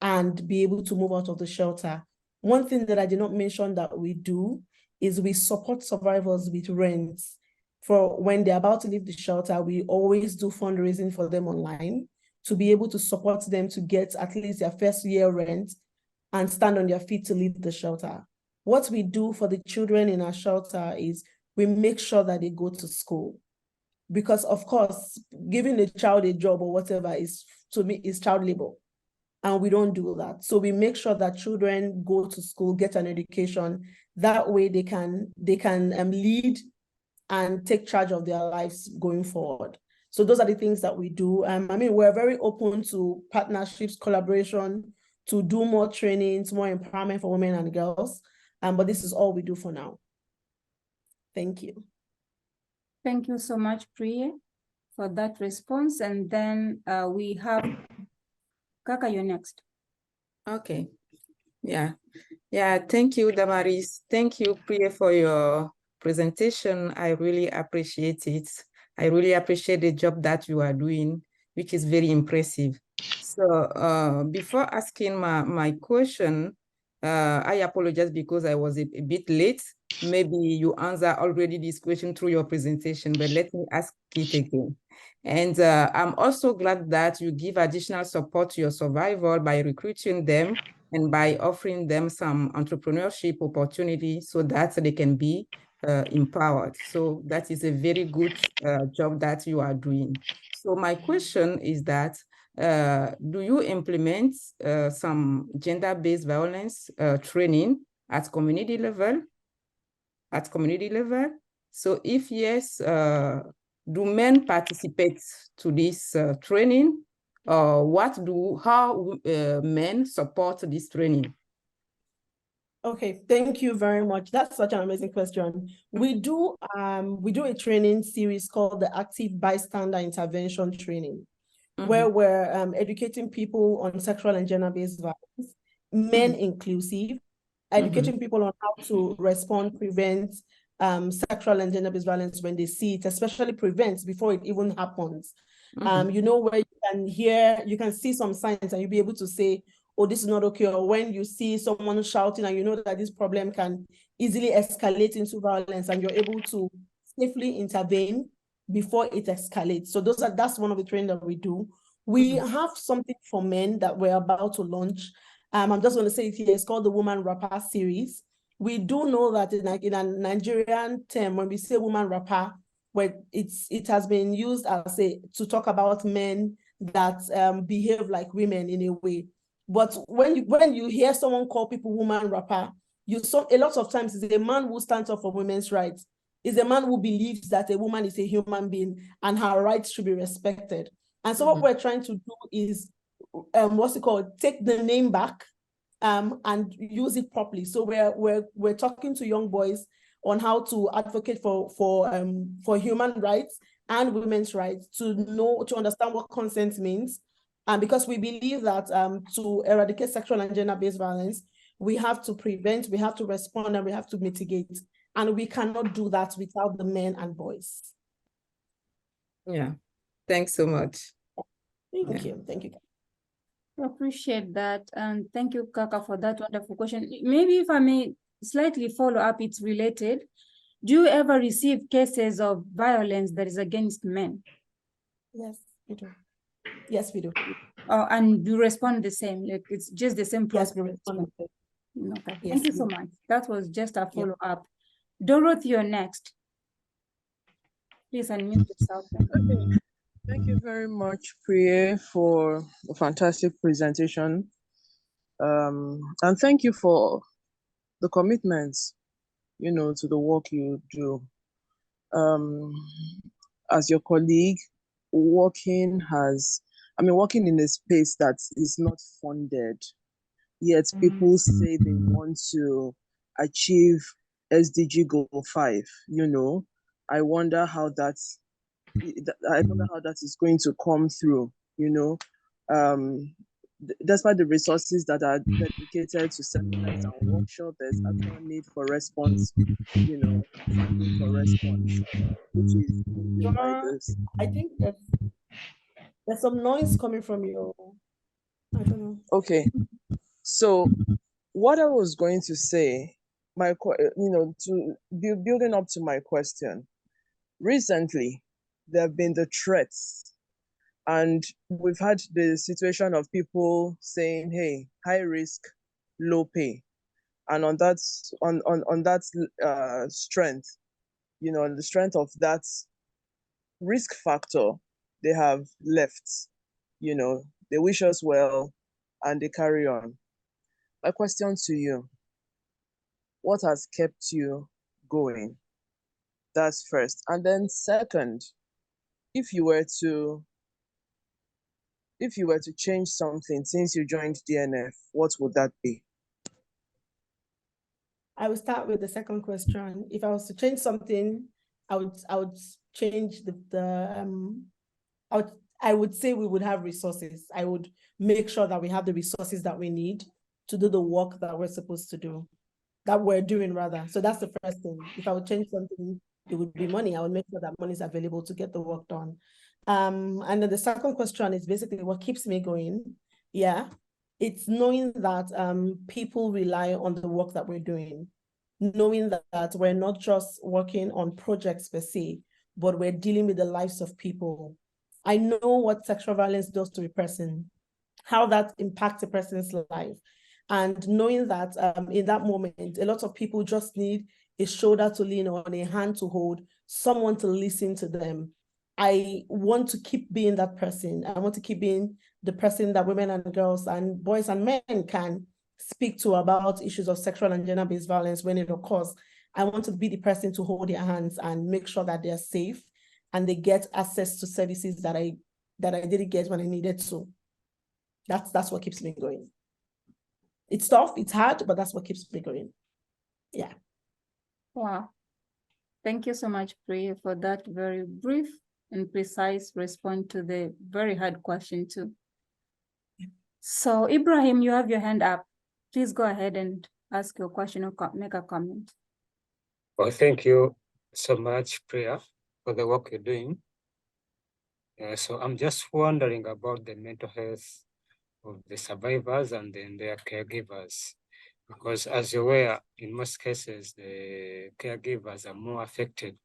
and be able to move out of the shelter. One thing that I did not mention that we do is we support survivors with rents. For when they're about to leave the shelter, we always do fundraising for them online to be able to support them to get at least their first year rent and stand on their feet to leave the shelter. What we do for the children in our shelter is we make sure that they go to school. because of course, giving a child a job or whatever is, to me, is child labor. And we don't do that. So we make sure that children go to school, get an education. That way they can lead and take charge of their lives going forward. So those are the things that we do. I mean, we're very open to partnerships, collaboration, to do more trainings, more empowerment for women and girls. But this is all we do for now. Thank you. Thank you so much, Priye, for that response. And then we have Kaka, you're next. Okay. Yeah. Thank you, Damaris. Thank you, Priye, for your presentation. I really appreciate it. I really appreciate the job that you are doing, which is very impressive. So before asking my question, I apologize because I was a bit late. Maybe you answer already this question through your presentation, but let me ask it again. And I'm also glad that you give additional support to your survival by recruiting them and by offering them some entrepreneurship opportunity so that they can be empowered. So that is a very good job that you are doing. So my question is that, do you implement some gender-based violence training at community level? So if yes, do men participate to this training? How men support this training? Okay, thank you very much. That's such an amazing question. We do a training series called the Active Bystander Intervention Training, where we're educating people on sexual and gender-based violence, men inclusive, educating people on how to respond, prevent sexual and gender-based violence when they see it, especially prevent before it even happens. You know, where you can see some signs and you'll be able to say, oh, this is not okay. Or when you see someone shouting and you know that this problem can easily escalate into violence and you're able to safely intervene before it escalates. So that's one of the training that we do. We have something for men that we're about to launch. I'm just going to say it here. It's called the Woman Rapper Series. We do know that in a Nigerian term, when we say woman rapper, where it has been used as to talk about men that behave like women in a way. But when you hear someone call people woman rapper, a lot of times it's a man who stands up for women's rights. Is a man who believes that a woman is a human being and her rights should be respected. And so what we're trying to do is, take the name back and use it properly. So we're talking to young boys on how to advocate for human rights and women's rights, to understand what consent means. Because we believe that to eradicate sexual and gender-based violence, we have to prevent, we have to respond, and we have to mitigate. And we cannot do that without the men and boys. Yeah, thanks so much. Thank you. Thank you. I appreciate that. And thank you, Kaka, for that wonderful question. Maybe if I may slightly follow up, it's related. Do you ever receive cases of violence that is against men? Yes, we do. Yes, we do. And you respond the same, like it's just the same process. Yes, we respond. Okay. Yes, Thank you so much. That was just a follow-up. Dorothy, you're next. Please unmute yourself. Okay. Thank you very much, Priye, for a fantastic presentation. And thank you for the commitments, to the work you do. As your colleague, working in a space that is not funded, yet people say they want to achieve SDG Goal 5, I wonder how that is going to come through, despite the resources that are dedicated to seminars and workshops, there's actual need for response, funding for response, which is by this. I think there's some noise coming from you. I don't know. Okay, so what I was going to say, to building up to my question, recently there have been the threats, and we've had the situation of people saying, hey, high risk, low pay. And on that strength, on the strength of that risk factor, they have left. You know, they wish us well and they carry on. My question to you, what has kept you going? That's first. And then second, if you were to change something since you joined DNF, what would that be? I will start with the second question. If I was to change something, I would change I would say we would have resources. I would make sure that we have the resources that we need to do the work that we're supposed to do, that we're doing rather. So that's the first thing. If I would change something, it would be money. I would make sure that money is available to get the work done. And then the second question is basically what keeps me going. Yeah, it's knowing that people rely on the work that we're doing, knowing that we're not just working on projects per se, but we're dealing with the lives of people. I know what sexual violence does to a person, how that impacts a person's life. And knowing that in that moment, a lot of people just need a shoulder to lean on, a hand to hold, someone to listen to them. I want to keep being that person. I want to keep being the person that women and girls and boys and men can speak to about issues of sexual and gender-based violence when it occurs. I want to be the person to hold their hands and make sure that they're safe and they get access to services that I didn't get when I needed to. That's what keeps me going. It's tough, it's hard, but that's what keeps me going. Yeah. Wow. Thank you so much, Priye, for that very brief and precise response to the very hard question too. So Ibrahim, you have your hand up. Please go ahead and ask your question or make a comment. Well, thank you so much, Priya, for the work you're doing. So I'm just wondering about the mental health of the survivors and then their caregivers, because as you're aware, in most cases, the caregivers are more affected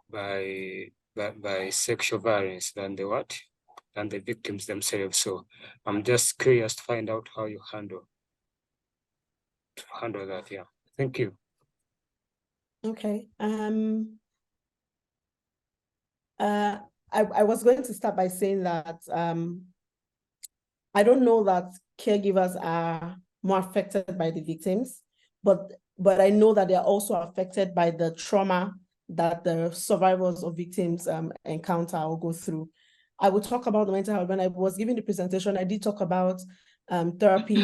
by sexual violence than the victims themselves. So I'm just curious to find out how you handle that. Yeah, thank you. Okay. I was going to start by saying that I don't know that caregivers are more affected by the victims, but I know that they are also affected by the trauma that the survivors of victims encounter or go through. I will talk about the mental health. When I was giving the presentation, I did talk about therapy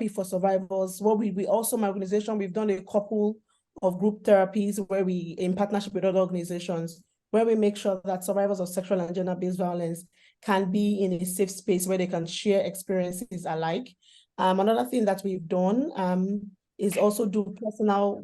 for survivors. Well, we also, my organization, we've done a couple of group therapies where we, in partnership with other organizations, where we make sure that survivors of sexual and gender-based violence can be in a safe space where they can share experiences alike. Another thing that we've done is also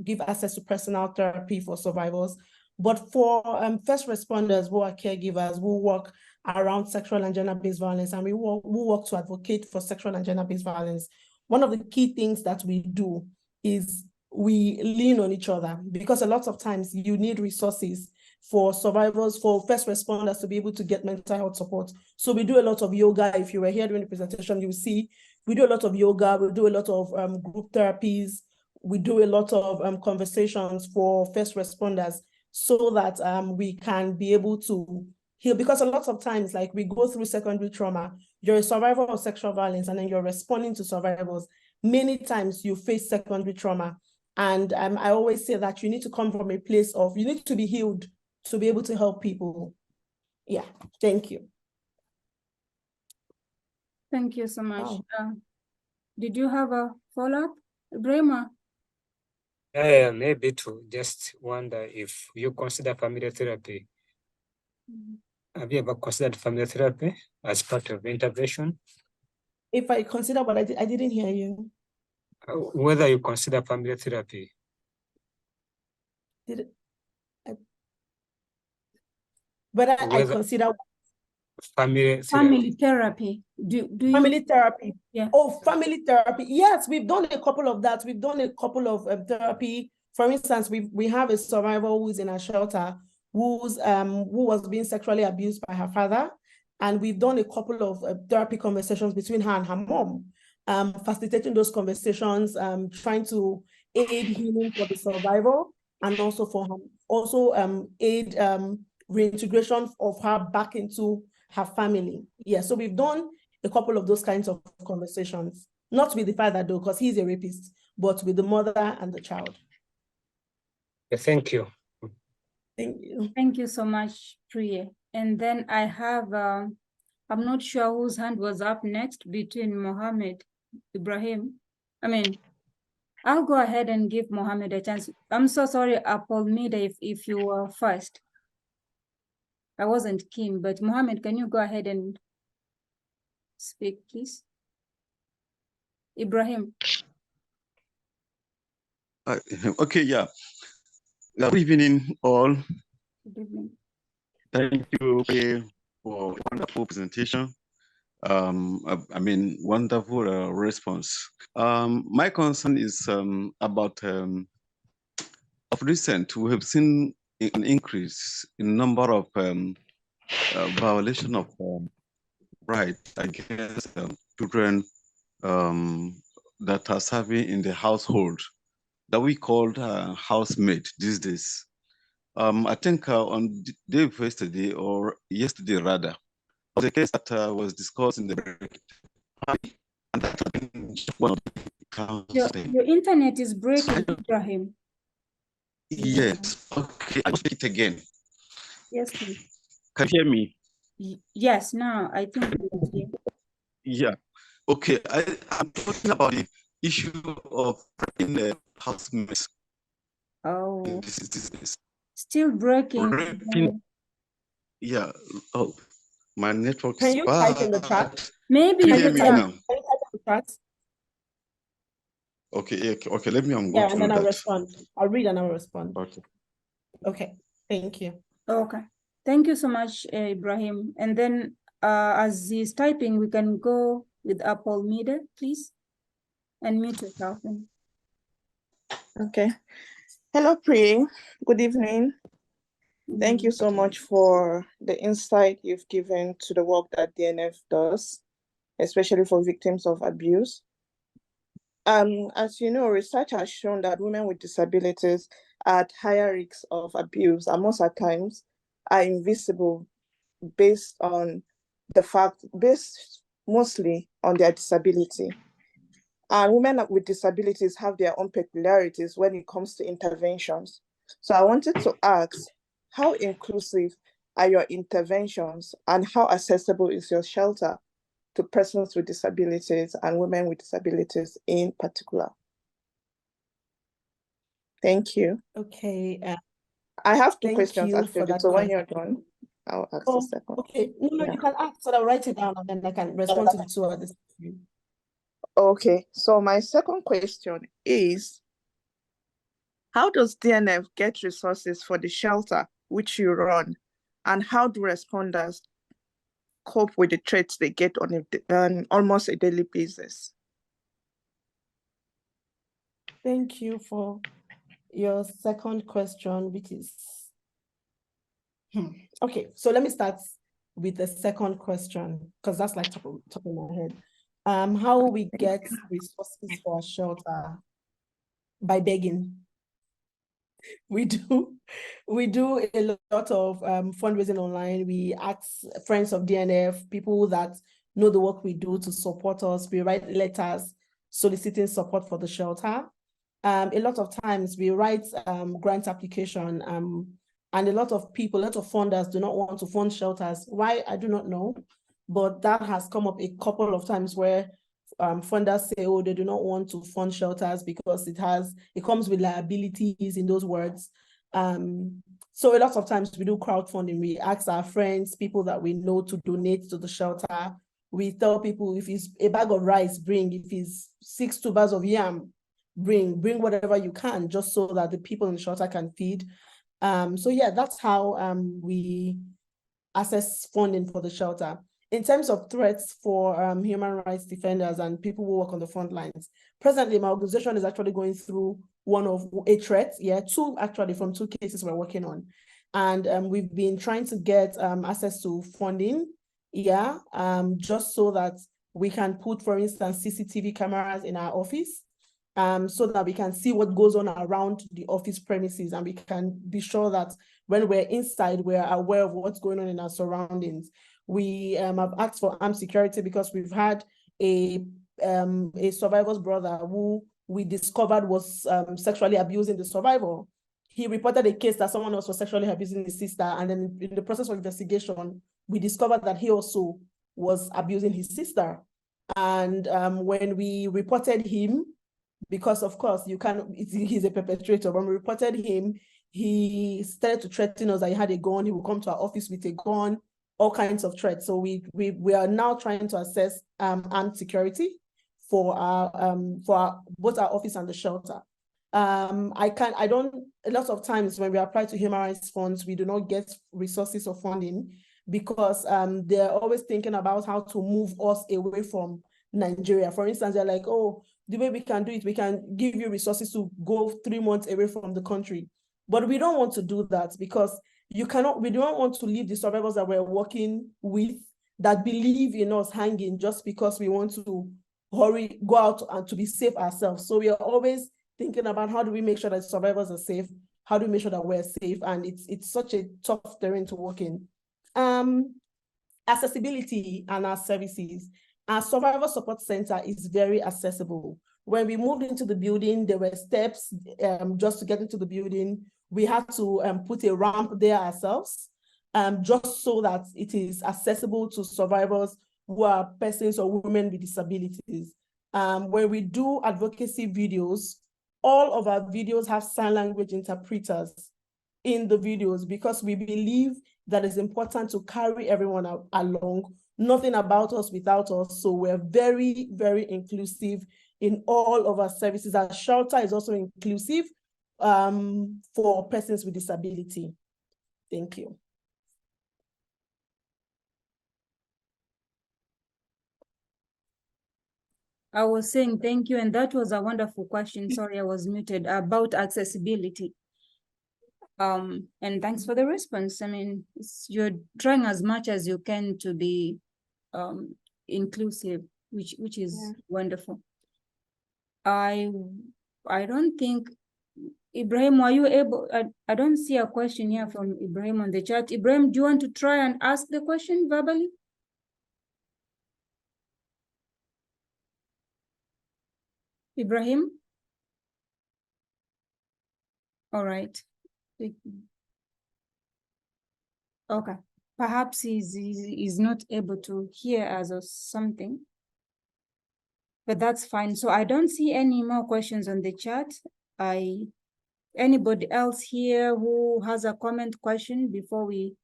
give access to personal therapy for survivors. But for first responders who are caregivers, who work around sexual and gender-based violence, and we work to advocate for sexual and gender-based violence, one of the key things that we do is we lean on each other, because a lot of times you need resources for survivors, for first responders to be able to get mental health support. So we do a lot of yoga. If you were here during the presentation, you will see we do a lot of yoga, we do a lot of group therapies, we do a lot of conversations for first responders so that we can be able to heal. Because a lot of times, like, we go through secondary trauma, you're a survivor of sexual violence, and then you're responding to survivors. Many times you face secondary trauma. And I always say that you need to come from a place of, you need to be healed to be able to help people. Yeah, thank you. Thank you so much. Wow. Did you have a follow-up, Ibrahim? Yeah, maybe to just wonder if you consider family therapy. Have you ever considered family therapy as part of intervention? If I consider what I didn't hear you. Whether you consider family therapy. I consider family therapy. Do you? Family therapy. Yeah. Oh, family therapy. Yes, we've done a couple of that. We've done a couple of therapy. For instance, we have a survivor who's in a shelter who was being sexually abused by her father, and we've done a couple of therapy conversations between her and her mom, facilitating those conversations, trying to aid healing for the survivor and also for also aid reintegration of her back into her family. Yeah, so we've done a couple of those kinds of conversations, not with the father though, because he's a rapist, but with the mother and the child. Thank you. Thank you. Thank you so much, Priye. And then I have, I'm not sure whose hand was up next between Mohammed, Ibrahim. I'll go ahead and give Mohammed a chance. I'm so sorry, Apolmida, if you were first. I wasn't keen, but Mohammed, can you go ahead and speak, please? Ibrahim. Okay, yeah. Good evening, all. Good evening. Thank you for a wonderful presentation. Wonderful response. My concern is about of recent, we have seen an increase in number of violation of rights against children that are serving in the household that we called housemaid these days. I think on day of yesterday or yesterday rather, was a case that was discussed in the break. And that one of the your internet is breaking, Ibrahim. Yes. Okay. I'll speak it again. Yes, please. Can you hear me? Yes. Now I think we can hear. Yeah. Okay. I'm talking about the issue of in the housemates. Oh. This is Still breaking. Yeah. Oh, my network. Can you type in the chat? Maybe can you hear me now? Can you type in the chat? Okay. Okay. Let me. I'm going Yeah, to and do then I'll that. respond. I'll read and I'll respond. Okay. Okay. Thank you. Okay. Thank you so much, Ibrahim. And then as he's typing, we can go with Apolmida, please. And mute yourself. Okay. Hello, Priye. Good evening. Thank you so much for the insight you've given to the work that DNF does, especially for victims of abuse. As you know, research has shown that women with disabilities are at higher risks of abuse, and most at times are invisible based mostly on their disability. And women with disabilities have their own peculiarities when it comes to interventions. So I wanted to ask, how inclusive are your interventions and how accessible is your shelter to persons with disabilities and women with disabilities in particular? Thank you. Okay. I have two questions actually, so when question. you're done, I'll ask the second. Okay, no, you can ask, so I'll write it down and then I can respond to the two others. Okay, so my second question is, how does DNF get resources for the shelter which you run, and how do responders cope with the threats they get on almost a daily basis? Thank you for your second question, which is, okay, so let me start with the second question, because that's like top of my head. How we get resources for our shelter? By begging. We do a lot of fundraising online. We ask friends of DNF, people that know the work we do, to support us. We write letters soliciting support for the shelter. A lot of times we write grant application, and a lot of funders do not want to fund shelters. Why? I do not know, but that has come up a couple of times where funders say, oh, they do not want to fund shelters because it comes with liabilities in those words. So a lot of times we do crowdfunding. We ask our friends, people that we know, to donate to the shelter. We tell people, if it's a bag of rice, bring. If it's 6 tubers of yam, bring whatever you can, just so that the people in the shelter can feed. So yeah, that's how we access funding for the shelter. In terms of threats for human rights defenders and people who work on the front lines, presently my organization is actually going through two actually, from 2 cases we're working on. And we've been trying to get access to funding, just so that we can put, for instance, CCTV cameras in our office. so that we can see what goes on around the office premises, and we can be sure that when we're inside, we're aware of what's going on in our surroundings. We have asked for armed security because we've had a survivor's brother who we discovered was sexually abusing the survivor. He reported a case that someone else was sexually abusing his sister, and then in the process of investigation, we discovered that he also was abusing his sister. And when we reported him, because of course he's a perpetrator, when we reported him, he started to threaten us that he had a gun, he would come to our office with a gun, all kinds of threats. So we are now trying to assess armed security for both our office and the shelter. A lot of times when we apply to human rights funds, we do not get resources or funding because they're always thinking about how to move us away from Nigeria. For instance, they're like, oh, the way we can do it, we can give you resources to go 3 months away from the country. But we don't want to do that because we don't want to leave the survivors that we're working with that believe in us hanging just because we want to go out and to be safe ourselves. So we are always thinking about how do we make sure that survivors are safe? How do we make sure that we're safe? And it's such a tough terrain to work in. Accessibility and our services. Our survivor support center is very accessible. When we moved into the building, there were steps just to get into the building. We had to put a ramp there ourselves, just so that it is accessible to survivors who are persons or women with disabilities. When we do advocacy videos, all of our videos have sign language interpreters in the videos because we believe that it's important to carry everyone along. Nothing about us without us. So we're very, very inclusive in all of our services. Our shelter is also inclusive for persons with disability. Thank you. I was saying thank you, and that was a wonderful question. Sorry, I was muted, about accessibility. And thanks for the response. I mean, you're trying as much as you can to be inclusive, which is wonderful. I don't think, Ibrahim, are you able? I don't see a question here from Ibrahim on the chat. Ibrahim, do you want to try and ask the question verbally? Ibrahim? All right. Okay. Perhaps he's not able to hear us or something. But that's fine. So I don't see any more questions on the chat. Anybody else here who has a comment, question before we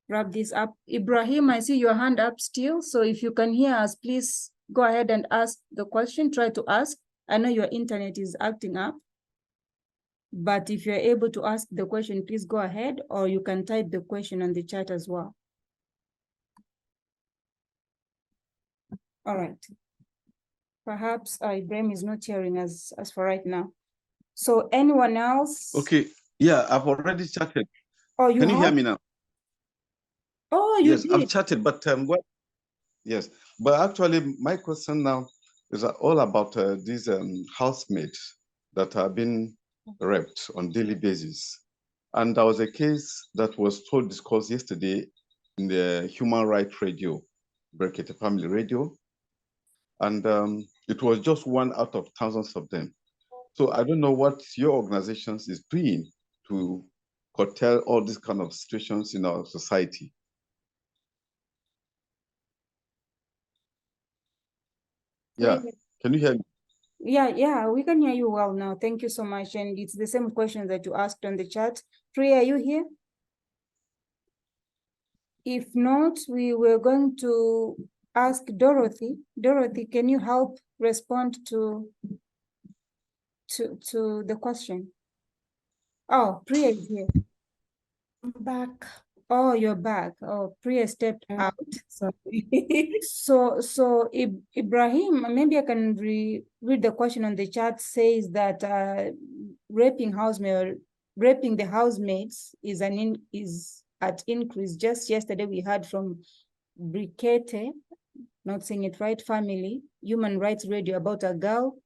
wrap this up? Ibrahim, I see your hand up still. So if you can hear us, please go ahead and ask the question. Try to ask. I know your internet is acting up. But if you're able to ask the question, please go ahead, or you can type the question on the chat as well. All right. Perhaps Ibrahim is not hearing us as for right now. So anyone else? Okay. Yeah, I've already chatted. Oh, you Can you hear me now? Oh, you yes, did. I've chatted, but yes, but actually my question now is all about these housemates that have been raped on daily basis. And there was a case that was discussed yesterday in the Human Rights Radio, Brekete Family Radio. And it was just one out of thousands of them. So I don't know what your organization is doing to curtail all these kind of situations in our society. Yeah, can you hear me? Yeah, we can hear you well now. Thank you so much. And it's the same question that you asked on the chat. Priye, are you here? If not, we were going to ask Dorothy. Dorothy, can you help respond to the question? Oh, Priya is here. I'm back. Oh, you're back. Oh, Priya stepped out. Sorry. So Ibrahim, maybe I can read the question on the chat. Says that raping the housemates is at increase. Just yesterday we heard from Brikete, not saying it right, family, Human Rights Radio, about a girl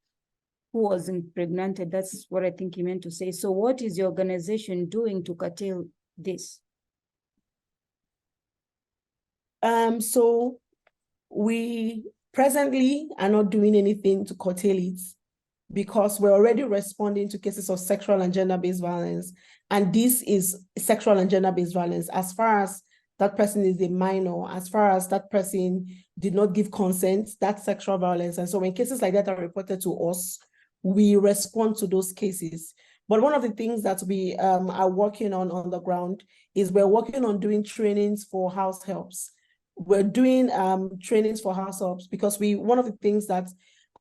who was impregnated. That's what I think he meant to say. So what is your organization doing to curtail this? So we presently are not doing anything to curtail it because we're already responding to cases of sexual and gender-based violence. And this is sexual and gender-based violence as far as that person is a minor, as far as that person did not give consent, that's sexual violence. And so when cases like that are reported to us, we respond to those cases. But one of the things that we are working on the ground is we're working on doing trainings for house helps. We're doing trainings for house helps because one of the things that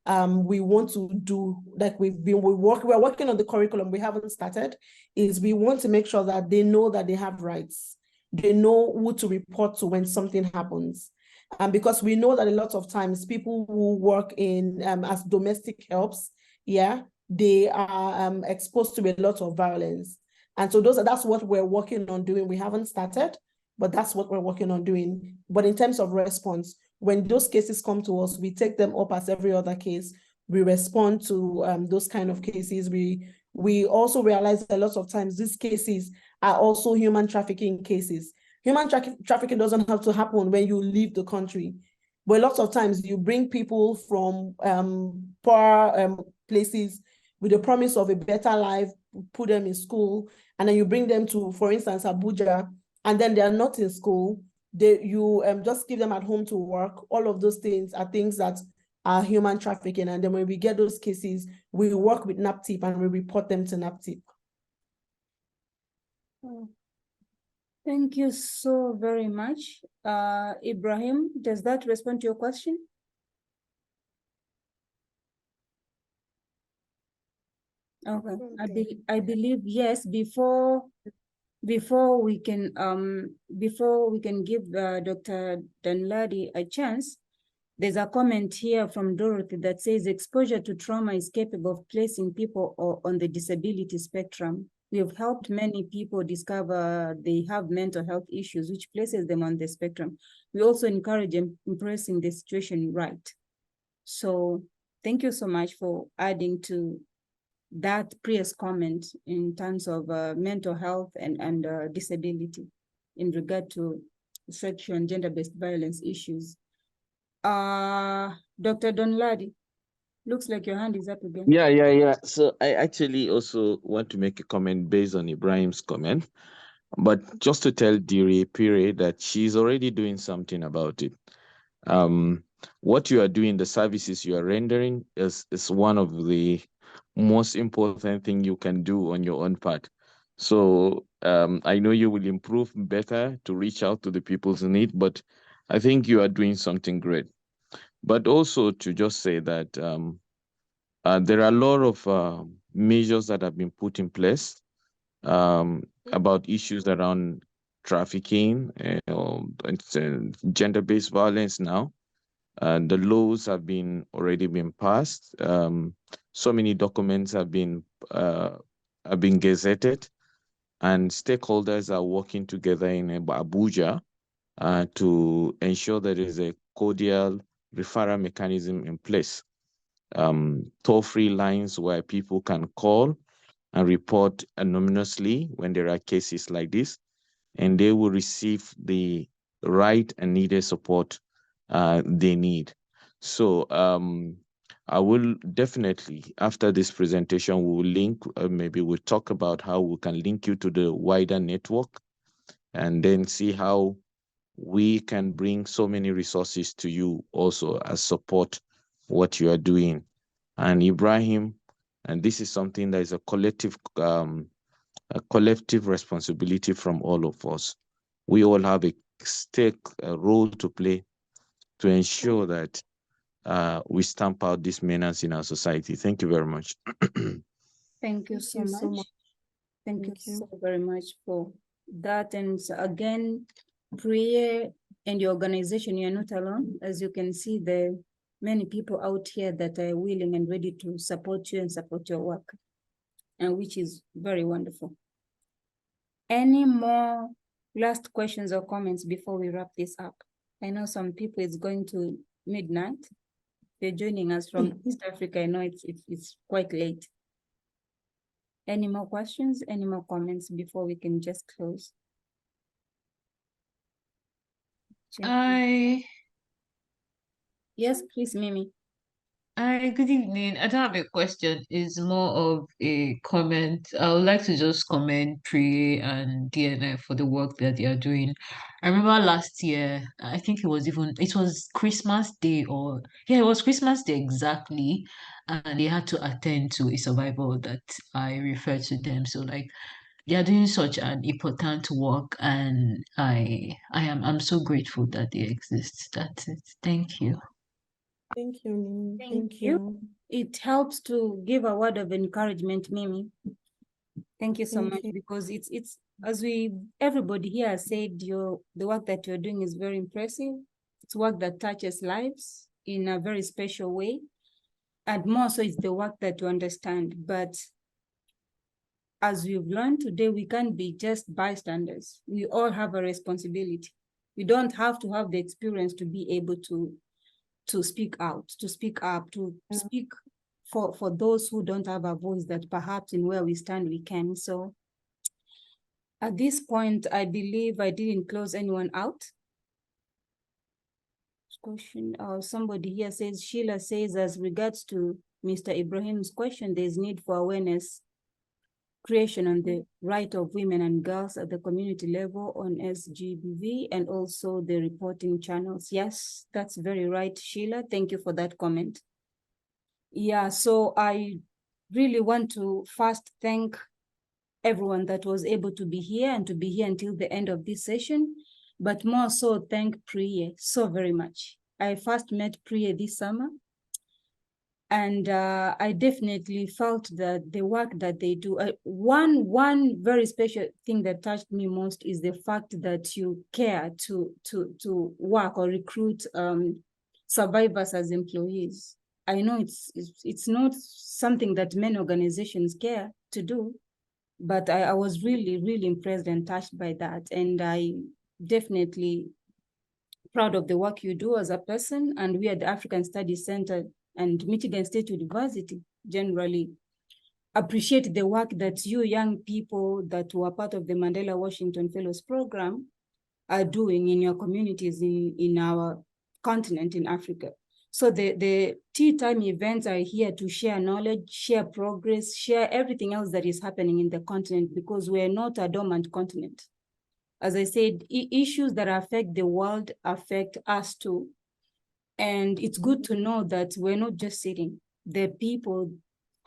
we want to do, like we're working on the curriculum, we haven't started, is we want to make sure that they know that they have rights. They know who to report to when something happens. Because we know that a lot of times people who work in as domestic helps, yeah, they are exposed to a lot of violence. And so that's what we're working on doing. We haven't started, but that's what we're working on doing. But in terms of response, when those cases come to us, we take them up as every other case. We respond to those kind of cases. We also realize a lot of times these cases are also human trafficking cases. Human trafficking doesn't have to happen when you leave the country. But lots of times you bring people from poor places with the promise of a better life, put them in school, and then you bring them to, for instance, Abuja, and then they are not in school. You just give them at home to work. All of those things are things that are human trafficking. And then when we get those cases, we work with NAPTIP and we report them to NAPTIP. Thank you so very much. Ibrahim, does that respond to your question? Okay, I believe yes. Before we can give Dr. Danladi a chance, there's a comment here from Dorothy that says exposure to trauma is capable of placing people on the disability spectrum. We have helped many people discover they have mental health issues, which places them on the spectrum. We also encourage embracing the situation right. So thank you so much for adding to that Priye's comment in terms of mental health and disability in regard to sexual and gender-based violence issues. Dr. Donladi, looks like your hand is up again. Yeah. So I actually also want to make a comment based on Ibrahim's comment, but just to tell Diri Priye that she's already doing something about it. What you are doing, the services you are rendering is one of the most important thing you can do on your own part. So I know you will improve better to reach out to the people's need, but I think you are doing something great. But also to just say that there are a lot of measures that have been put in place about issues around trafficking and gender-based violence now. The laws have already been passed. So many documents have been gazetted, and stakeholders are working together in Abuja to ensure there is a cordial referral mechanism in place. Toll-free lines where people can call and report anonymously when there are cases like this, and they will receive the right and needed support they need. So I will definitely, after this presentation, we will link, maybe we'll talk about how we can link you to the wider network and then see how we can bring so many resources to you also as support what you are doing. And Ibrahim, and this is something that is a collective responsibility from all of us. We all have a role to play to ensure that we stamp out this menace in our society. Thank you very much. Thank you so much. Thank you so very much for that. And so again, Priye and your organization, you're not alone. As you can see, there are many people out here that are willing and ready to support you and support your work, and which is very wonderful. Any more last questions or comments before we wrap this up? I know some people it's going to midnight. you're joining us from East Africa, I know it's quite late. Any more questions? Any more comments before we can just close? Yes, please, Mimi. Good evening. I don't have a question. It's more of a comment. I would like to just commend Priye and DNF for the work that they are doing. I remember last year, I think it was Christmas Day it was Christmas Day exactly. And they had to attend to a survival that I referred to them. So like they are doing such an important work, and I'm so grateful that they exist. That's it. Thank you. Thank you, Mimi. Thank you. It helps to give a word of encouragement, Mimi. Thank you so much, because it's as everybody here has said, the work that you're doing is very impressive. It's work that touches lives in a very special way. And more so, it's the work that you understand. But as we've learned today, we can't be just bystanders. We all have a responsibility. You don't have to have the experience to be able to speak out, to speak up, to speak for those who don't have a voice, that perhaps in where we stand, we can. So at this point, I believe I didn't close anyone out. Question, somebody here says, Sheila says, as regards to Mr. Ibrahim's question, there's need for awareness creation on the right of women and girls at the community level on SGBV, and also the reporting channels. Yes, that's very right, Sheila. Thank you for that comment. Yeah, so I really want to first thank everyone that was able to be here and to be here until the end of this session, but more so thank Priye so very much. I first met Priye this summer, and I definitely felt that the work that they do, one very special thing that touched me most is the fact that you care to work or recruit survivors as employees. I know it's not something that many organizations care to do, but I was really, really impressed and touched by that. And I definitely proud of the work you do as a person, and we at the African Studies Center and Michigan State University generally appreciate the work that you young people that were part of the Mandela Washington Fellows Program are doing in your communities in our continent in Africa. So the tea time events are here to share knowledge, share progress, share everything else that is happening in the continent, because we're not a dormant continent. As I said, issues that affect the world affect us too. And it's good to know that we're not just sitting. There are people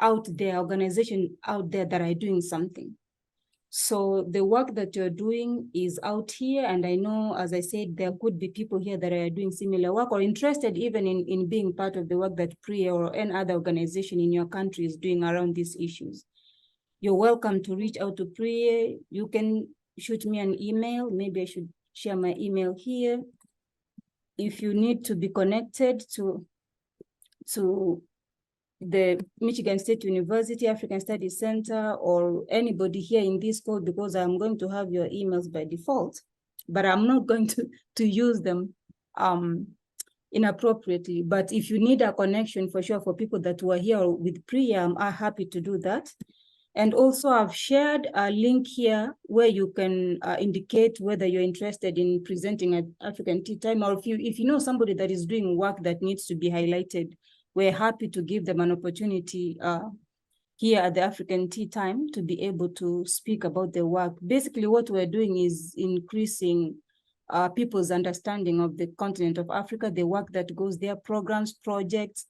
out there, organizations out there that are doing something. So the work that you're doing is out here. And I know, as I said, there could be people here that are doing similar work or interested even in being part of the work that Priye or any other organization in your country is doing around these issues. You're welcome to reach out to Priye. You can shoot me an email. Maybe I should share my email here. If you need to be connected to the Michigan State University African Studies Center or anybody here in this call, because I'm going to have your emails by default, but I'm not going to use them inappropriately. But if you need a connection, for sure, for people that were here with Priye, I'm happy to do that. And also I've shared a link here where you can indicate whether you're interested in presenting at African Tea Time, or if you know somebody that is doing work that needs to be highlighted, we're happy to give them an opportunity here at the African Tea Time to be able to speak about their work. Basically, what we're doing is increasing people's understanding of the continent of Africa, the work that goes there, programs, projects,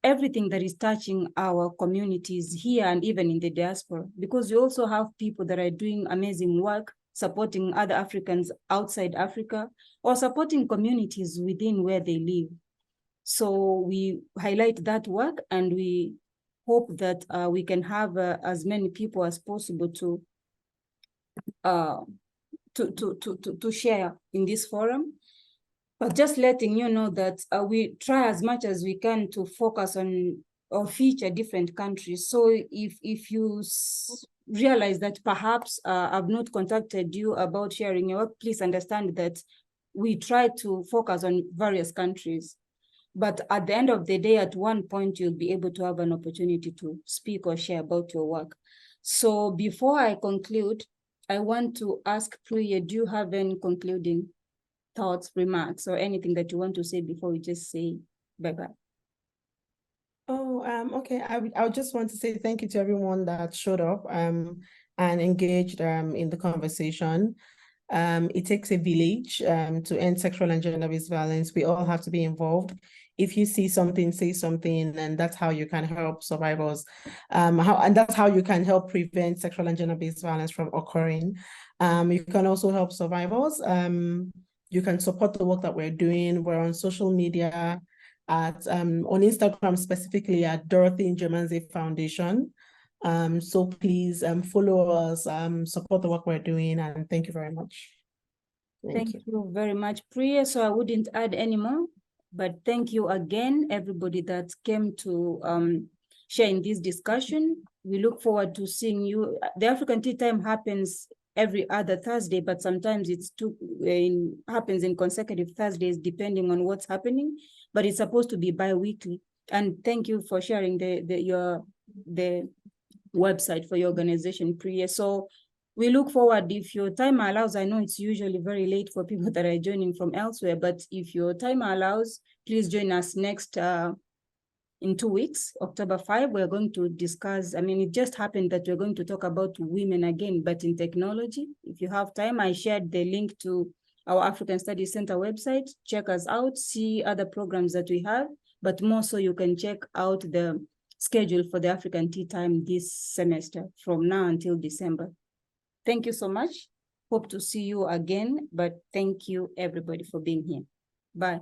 everything that is touching our communities here and even in the diaspora, because we also have people that are doing amazing work, supporting other Africans outside Africa, or supporting communities within where they live. So we highlight that work, and we hope that we can have as many people as possible to share in this forum. But just letting you know that we try as much as we can to focus on or feature different countries. So if you realize that perhaps I've not contacted you about sharing your work, please understand that we try to focus on various countries. But at the end of the day, at one point, you'll be able to have an opportunity to speak or share about your work. So before I conclude, I want to ask Priye, do you have any concluding thoughts, remarks, or anything that you want to say before we just say bye-bye? Oh, okay. I would just want to say thank you to everyone that showed up and engaged in the conversation. It takes a village to end sexual and gender-based violence. We all have to be involved. If you see something, say something, and that's how you can help survivors. And that's how you can help prevent sexual and gender-based violence from occurring. You can also help survivors. You can support the work that we're doing. We're on social media at on Instagram specifically at Dorothy Njemanze Foundation. So please follow us, support the work we're doing, and thank you very much. Thank you very much, Priya. So I wouldn't add any more, but thank you again, everybody that came to share in this discussion. We look forward to seeing you. The African Tea Time happens every other Thursday, but sometimes it's happens in consecutive Thursdays, depending on what's happening, but it's supposed to be bi-weekly. And thank you for sharing the website for your organization, Priya. So we look forward, if your time allows, I know it's usually very late for people that are joining from elsewhere, but if your time allows, please join us next in 2 weeks, October 5, we're going to discuss, it just happened that we're going to talk about women again, but in technology. If you have time, I shared the link to our African Studies Center website. Check us out, see other programs that we have, but more so you can check out the schedule for the African Tea Time this semester from now until December. Thank you so much. Hope to see you again, but thank you everybody for being here. Bye.